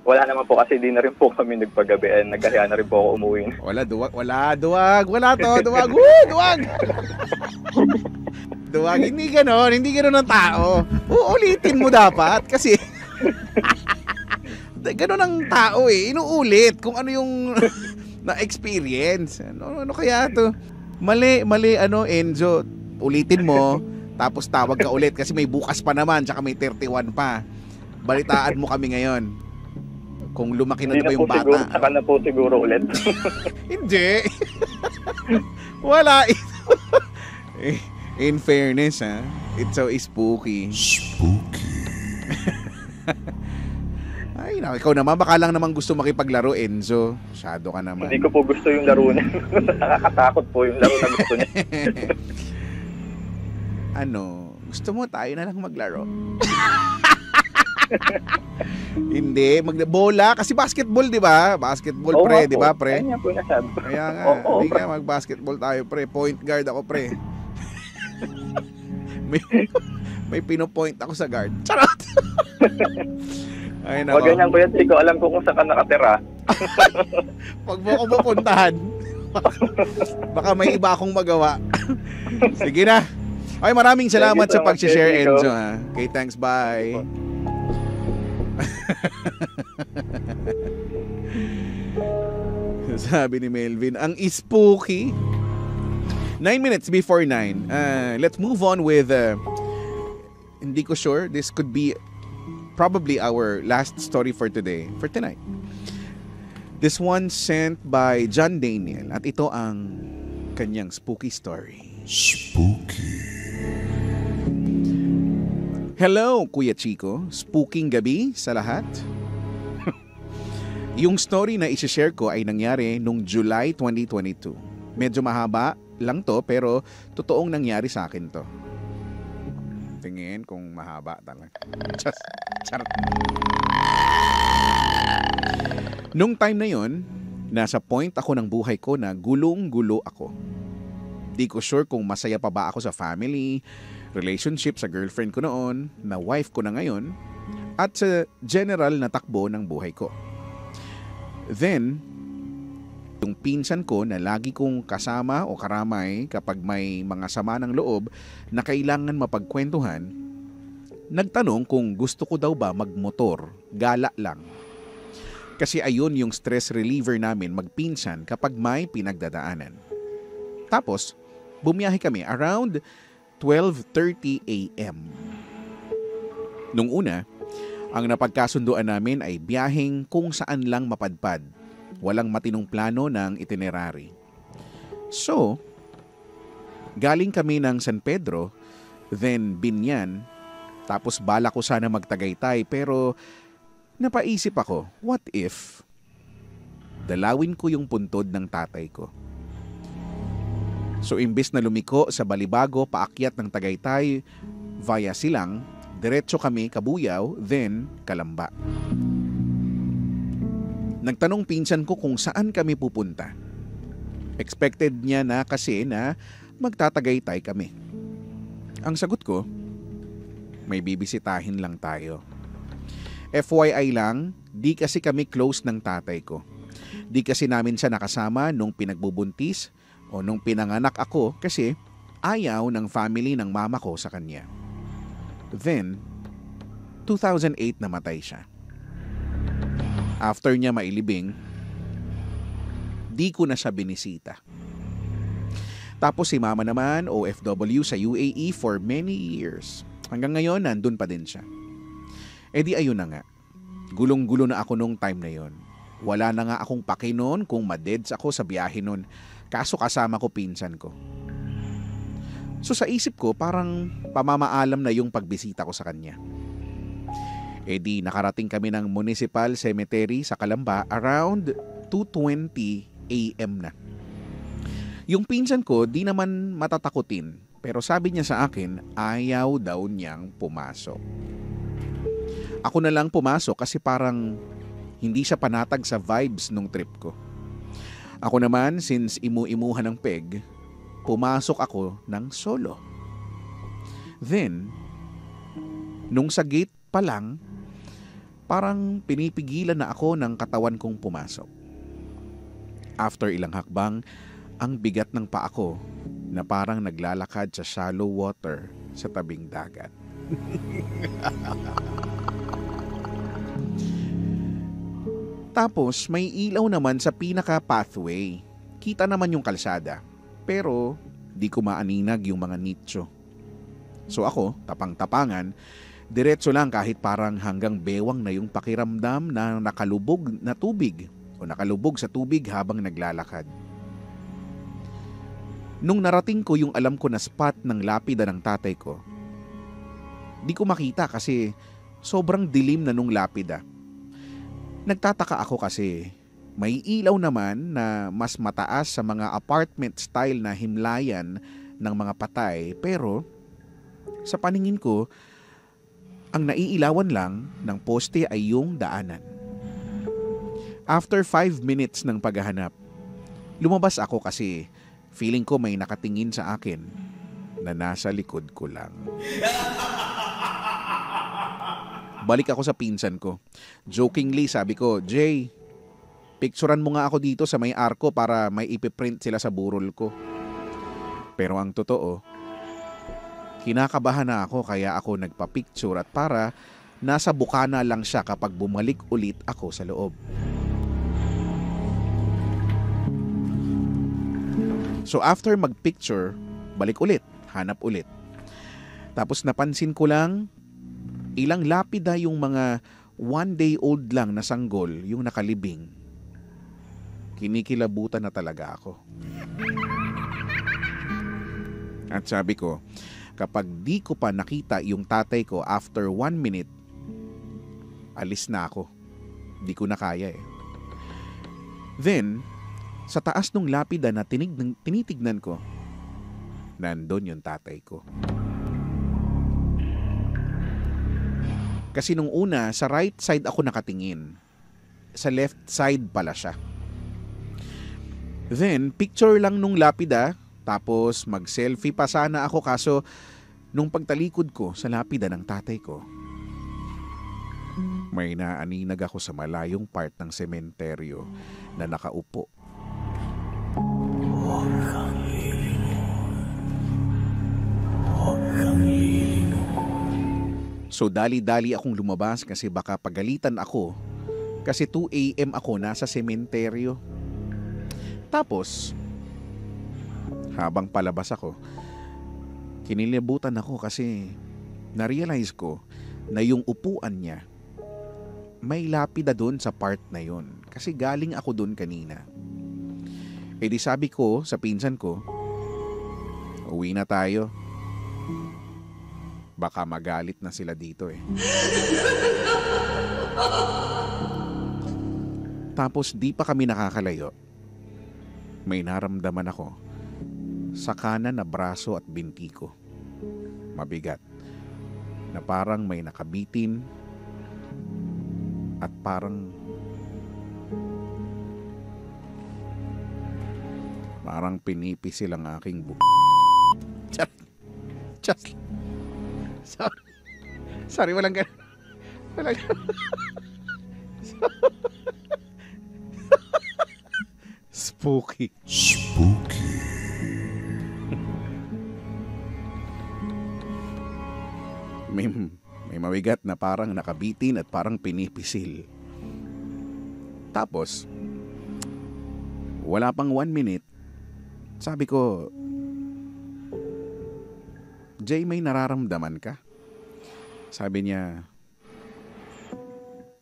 Wala naman po kasi di na rin po kami nagpagabi and nagkaya na rin po ako umuwi. Wala duwag. Woo, duwag. Duwag, hindi gano'n ang tao. Uulitin mo dapat kasi gano'n ang tao inuulit kung ano yung na-experience. Ano kaya to? Mali, Enzo. Ulitin mo, tapos tawag ka ulit kasi may bukas pa naman, tsaka may 31 pa. Balitaan mo kami ngayon. Kung lumaki na ba yung bata. Saka na po siguro ulit. Hindi. Wala. In fairness, it's so spooky. Spooky. Ay, ikaw naman, baka lang naman gusto makipaglaro, Enzo. Masyado ka naman. Hindi ko po gusto yung laro na. Nakakatakot po yung laro na gusto niya. Gusto mo tayo na lang maglaro? Hindi, bola kasi basketball, 'di ba? Basketball pre, 'di ba, pre? Kanya po nasabi. Kaya nga, hindi nga mag-basketball tayo, pre. Point guard ako, pre. may pino-point ako sa guard. Charot. Ay nako. Wag ganyan po yan, hindi ko alam kung saan ka nakatira. Pag mo ako pupuntahan, baka may iba akong magawa. Sige na. Ay, maraming salamat sa pag-share, Enzo, ha. Okay, thanks, bye. Sabi ni Melvin, ang spooky. 9 minutes before 9. Let's move on with hindi ko sure, this could be probably our last story for tonight. This one sent by John Daniel at ito ang kanyang spooky story. Spooky. Hello, Kuya Chico. Spooking gabi sa lahat. Yung story na isi-share ko ay nangyari nung July 2022. Medyo mahaba lang to pero totoong nangyari sa akin to. Tingin kung mahaba talaga. Charot. Nung time na yon, nasa point ako ng buhay ko na gulong-gulo ako. Di ko sure kung masaya pa ba ako sa family, relationship sa girlfriend ko noon, na wife ko na ngayon, at sa general na takbo ng buhay ko. Then, yung pinsan ko na lagi kong kasama o karamay kapag may mga sama ng loob na kailangan mapagkwentuhan, nagtanong kung gusto ko daw ba magmotor, gala lang. Kasi ayun yung stress reliever namin magpinsan kapag may pinagdadaanan. Tapos, bumiyahe kami around 12:30 a.m. Nung una, ang napagkasunduan namin ay biyaheng kung saan lang mapadpad. Walang matinong plano ng itinerary. So, galing kami ng San Pedro, then Binyan, tapos bala ko sana magtagaytay pero napaisip ako, what if dalawin ko yung puntod ng tatay ko? So imbes na lumiko sa Balibago paakyat ng Tagaytay via Silang, diretso kami Kabuyaw, then Kalamba. Nagtanong pinsan ko kung saan kami pupunta. Expected niya na kasi na magtatagaytay kami. Ang sagot ko, may bibisitahin lang tayo. FYI lang, Di kasi kami close ng tatay ko. Di kasi namin siya nakasama nung pinagbubuntis o nung pinanganak ako kasi ayaw ng family ng mama ko sa kanya. Then, 2008 namatay siya. After niya mailibing, di ko na siya binisita. Tapos si mama naman, OFW sa UAE for many years. Hanggang ngayon, nandun pa din siya. E di ayun na nga. Gulong-gulo na ako nung time na yon. Wala na nga akong paki noon kung madeds ako sa biyahe noon. Kaso kasama ko pinsan ko. So sa isip ko, parang pamamaalam na yung pagbisita ko sa kanya. E di nakarating kami ng Municipal Cemetery sa Calamba around 2:20 AM na. Yung pinsan ko di naman matatakutin, pero sabi niya sa akin ayaw daw niyang pumasok. Ako na lang pumasok kasi parang hindi siya panatag sa vibes nung trip ko. Ako naman, since imu-imuhan ng peg, pumasok ako ng solo. Then, nung sa gate pa lang, parang pinipigilan na ako ng katawan kong pumasok. After ilang hakbang, ang bigat ng paa ko na parang naglalakad sa shallow water sa tabing dagat. Tapos may ilaw naman sa pinaka-pathway. Kita naman yung kalsada. Pero di ko maaninag yung mga nicho. So ako, tapang-tapangan, diretso lang kahit parang hanggang bewang na yung pakiramdam na nakalubog na tubig o nakalubog sa tubig habang naglalakad. Nung narating ko yung alam ko na spot ng lapida ng tatay ko, di ko makita kasi sobrang dilim na nung lapida. Nagtataka ako kasi may ilaw naman na mas mataas sa mga apartment style na himlayan ng mga patay, pero sa paningin ko, ang naiilawan lang ng poste ay yung daanan. After 5 minutes ng paghahanap, lumabas ako kasi feeling ko may nakatingin sa akin na nasa likod ko lang. Balik ako sa pinsan ko. Jokingly sabi ko, Jay, picturean mo nga ako dito sa may arko para may ipiprint sila sa burol ko. Pero ang totoo, kinakabahan na ako kaya ako nagpa-picture at para nasa bukana lang siya kapag bumalik ulit ako sa loob. So after mag-picture, balik ulit, hanap ulit. Tapos napansin ko lang, ilang lapida yung mga 1-day-old lang na sanggol yung nakalibing. Kinikilabutan na talaga ako. At sabi ko, kapag di ko pa nakita yung tatay ko after 1 minute, alis na ako. Di ko na kaya eh. Then, sa taas ng lapida na tinitignan ko, nandun yung tatay ko. Kasi nung una, sa right side ako nakatingin. Sa left side pala siya. Then, picture lang nung lapida, tapos mag-selfie pa sana ako kaso nung pagtalikod ko sa lapida ng tatay ko, may naaninag ako sa malayong part ng sementeryo na nakaupo. So dali-dali akong lumabas kasi baka pagalitan ako kasi 2 AM ako nasa sementeryo. Tapos, habang palabas ako, kinilibutan ako kasi na-realize ko na yung upuan niya may lapida doon sa part na yon kasi galing ako doon kanina. E di sabi ko sa pinsan ko, uwi na tayo. Baka magalit na sila dito eh. Tapos di pa kami nakakalayo. May naramdaman ako sa kanan na braso at binti ko. Mabigat. Na parang may nakabitin at parang pinipisil ang aking Just sorry, walang ganun. Spooky. Spooky. May mabigat na parang nakabitin at parang pinipisil. Tapos, wala pang 1 minute, sabi ko, Jay, may nararamdaman ka? Sabi niya,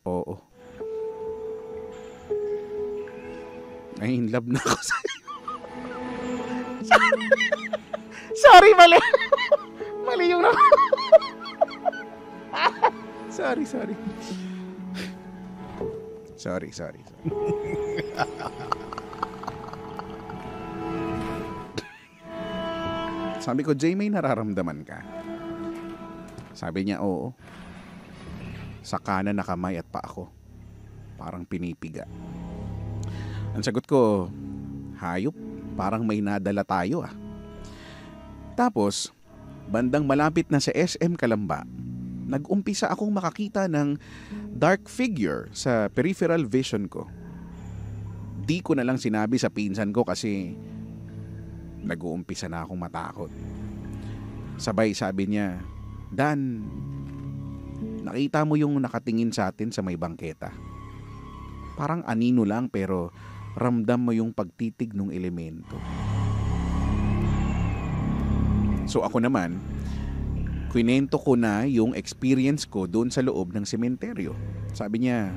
oo. Ay, in love na ako sa'yo. Sorry, mali. Mali yung Sorry. Sorry. Sabi ko, Jay, may nararamdaman ka? Sabi niya, oo. Sa kanan na kamay at paa ko. Parang pinipiga. Ang sagot ko, hayop, parang may nadala tayo ah. Tapos, bandang malapit na sa SM Calamba, nag-umpisa akong makakita ng dark figure sa peripheral vision ko. Di ko na lang sinabi sa pinsan ko kasi nag-uumpisa na akong matakot. Sabay sabi niya, Dan, nakita mo yung nakatingin sa atin sa may bangketa. Parang anino lang pero ramdam mo yung pagtitig ng elemento. So ako naman, kwinento ko na yung experience ko doon sa loob ng sementeryo. Sabi niya,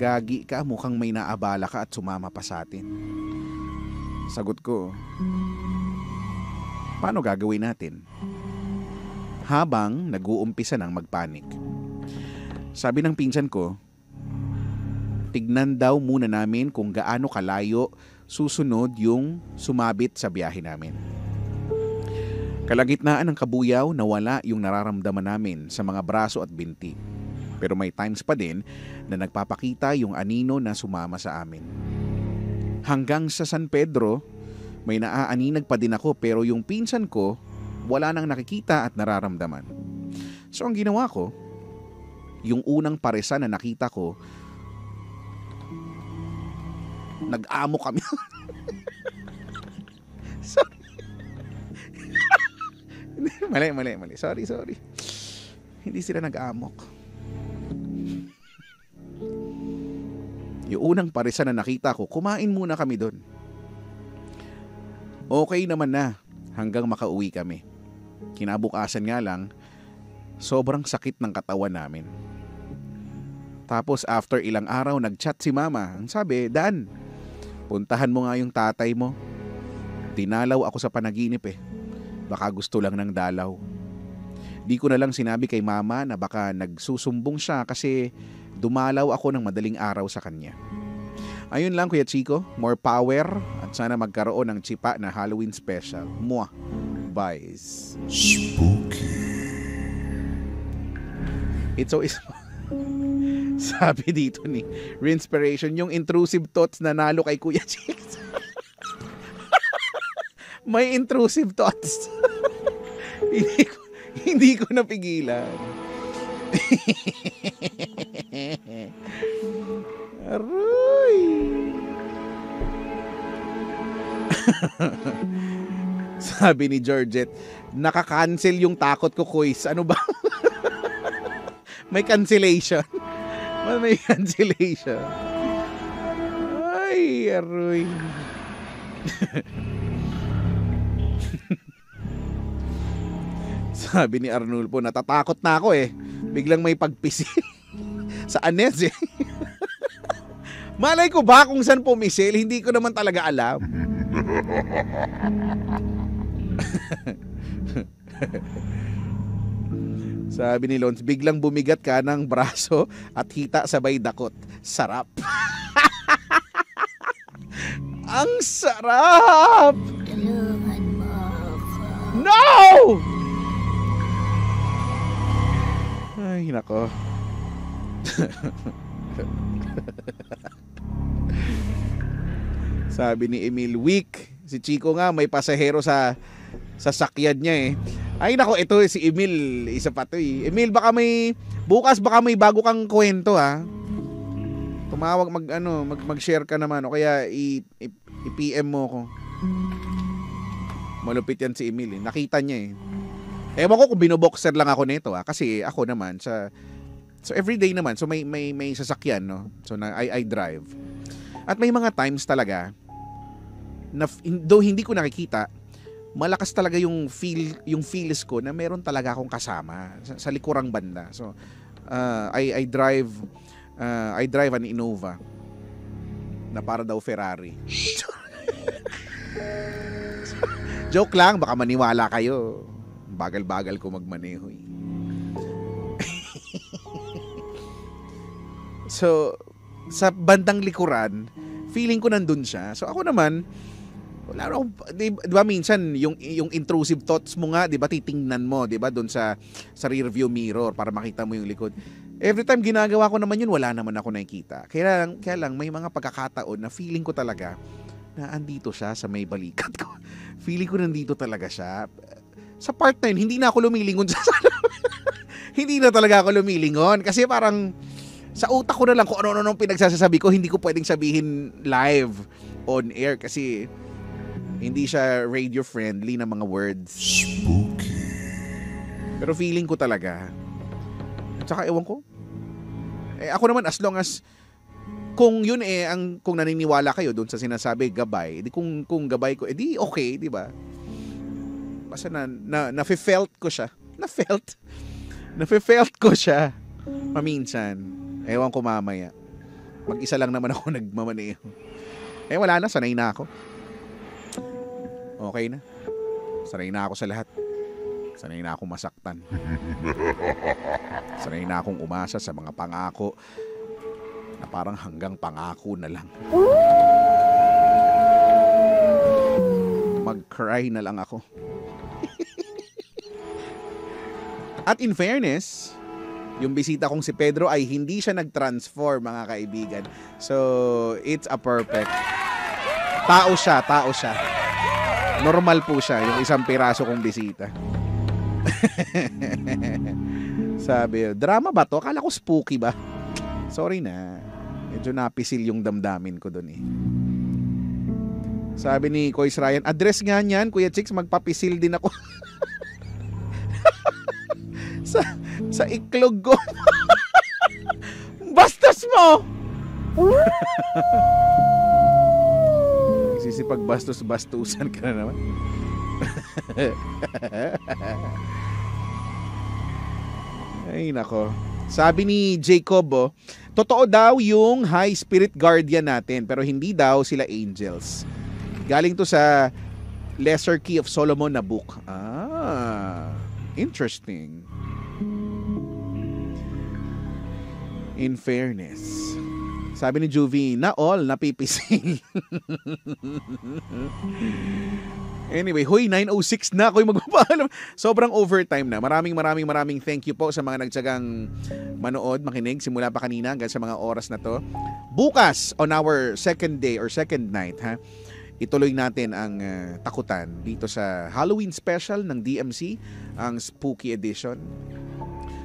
gagi ka, mukhang may naabala ka at sumama pa sa atin. Sagot ko, paano gagawin natin? Habang nag-uumpisa ng magpanik. Sabi ng pinsan ko, tignan daw muna namin kung gaano kalayo susunod yung sumabit sa biyahe namin. Kalagitnaan ng kabuyaw, nawala yung nararamdaman namin sa mga braso at binti. Pero may times pa din na nagpapakita yung anino na sumama sa amin. Hanggang sa San Pedro, may naaaninag pa din ako pero yung pinsan ko, wala nang nakikita at nararamdaman. So ang ginawa ko, yung unang paresan na nakita ko, nag-amo kami. Sorry. Mali. Sorry. Hindi sila nag-amok. Yung unang paresan na nakita ko, kumain muna kami doon. Okay naman na hanggang makauwi kami. Kinabukasan nga lang, sobrang sakit ng katawan namin. Tapos after ilang araw, nag-chat si mama. Ang sabi, Dan, puntahan mo nga yung tatay mo. Dinalaw ako sa panaginip eh. Baka gusto lang ng dalaw. Di ko na lang sinabi kay mama na baka nagsusumbong siya kasi dumalaw ako ng madaling araw sa kanya. Ayun lang Kuya Chico, more power at sana magkaroon ng tsipa na Halloween special. Mwah! Bye! Spooky. It's so sabi dito ni Rinspiration, yung intrusive thoughts na nalo kay Kuya Chicks. May intrusive thoughts. hindi ko napigilan. Aroy. Sabi ni Georgette, nakaka-cancel yung takot ko, quiz. Ano ba? May cancellation. May cancellation. Ay, aroy. Sabi ni Arnulfo, natatakot na ako eh. Biglang may pagpisil. Sa anes eh. Malay ko ba kung saan pumisil? Hindi ko naman talaga alam. Sabi ni Lons, biglang bumigat ka ng braso at hita sabay dakot. Sarap. Ang sarap! Tulungan mo ako. No! Ay, nako. Sabi ni Emil, weak. Si Chico nga, may pasahero sa sakyan niya eh. Ay nako, ito si Emil, isa pa to eh. Emil, baka may Bukas baka may bago kang kwento ha. Tumawag mag-share ka naman o kaya i-PM mo ko. Malupit yan si Emil eh. Nakita niya eh. Ewan ko kung binoboxer lang ako nito ha. Kasi ako naman so everyday naman. So may sasakyan no. So I drive. At may mga times talaga na though hindi ko nakikita, malakas talaga yung feels ko na meron talaga akong kasama sa likurang banda. So I drive an Innova na para daw Ferrari. Joke lang, baka maniwala kayo. Bagal-bagal ko magmaneho eh. So sa bandang likuran, feeling ko nandun siya. So ako naman, wala akong, di ba minsan yung intrusive thoughts mo nga, di ba titingnan mo, di ba doon sa rear view mirror para makita mo yung likod. Every time ginagawa ko naman yun, wala naman ako nakikita. Kaya lang may mga pagkakataon na feeling ko talaga na andito siya sa may balikat ko. Feeling ko nandito talaga siya. Sa part na yun, hindi na ako lumilingon sa hindi na talaga ako lumilingon kasi parang sa utak ko na lang kung ano-ano pinagsasabi ko, hindi ko pwedeng sabihin live on air kasi hindi siya radio friendly na mga words. Spooky. Pero feeling ko talaga. Tsaka ewan ko. Ako naman as long as kung yun kung naniniwala kayo doon sa sinasabi gabay, di kung gabay ko, di okay, di ba? Basta na-felt ko siya. Na-felt ko siya. Paminsan. Ewan ko mamaya. Mag-isa lang naman ako nagmamaneho. Wala na, sanay na ako. Okay na. Sanay na ako sa lahat. Sanay na akong masaktan. Sanay na akong umasa sa mga pangako na parang hanggang pangako na lang. Mag-cry na lang ako. At in fairness, yung bisita kong si Pedro ay hindi siya nag-transform, mga kaibigan. So, it's a perfect. Tao siya. Normal po siya, yung isang piraso kong bisita. Sabi, drama ba to? Akala ko spooky ba? Sorry na. Medyo napisil yung damdamin ko dun eh. Sabi ni Kois Ryan, address nga niyan, Kuya Chicks, magpapisil din ako. sa iklog ko. Bastos mo! Sisipag-bastos-bastusan ka na naman. Ay, nako. Sabi ni Jacob, totoo daw yung high spirit guardian natin, pero hindi daw sila angels. Galing to sa Lesser Key of Solomon na book. Interesting. In fairness. Sabi ni Juvie, na all napipising. Anyway, hoy, 9:06 na ako'y magpapaalam. Sobrang overtime na. Maraming thank you po sa mga nagtsagang manood, makinig simula pa kanina hanggang sa mga oras na to. Bukas, on our second day or second night, ituloy natin ang takutan dito sa Halloween special ng DMC, ang Spooky Edition.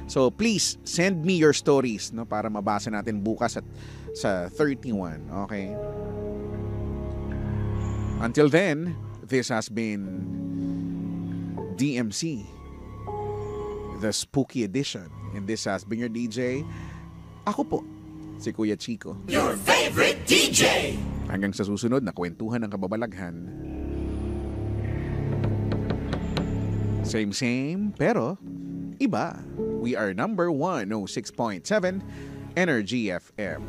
So please send me your stories, no, para mabasa natin bukas at sa 31, okay? Until then, this has been DMC, the Spooky Edition, and this has been your DJ. Ako po, si Kuya Chico. Your favorite DJ! Hanggang sa susunod na kwentuhan ng kababalaghan. Same, pero iba. We are number 106.7 Energy FM.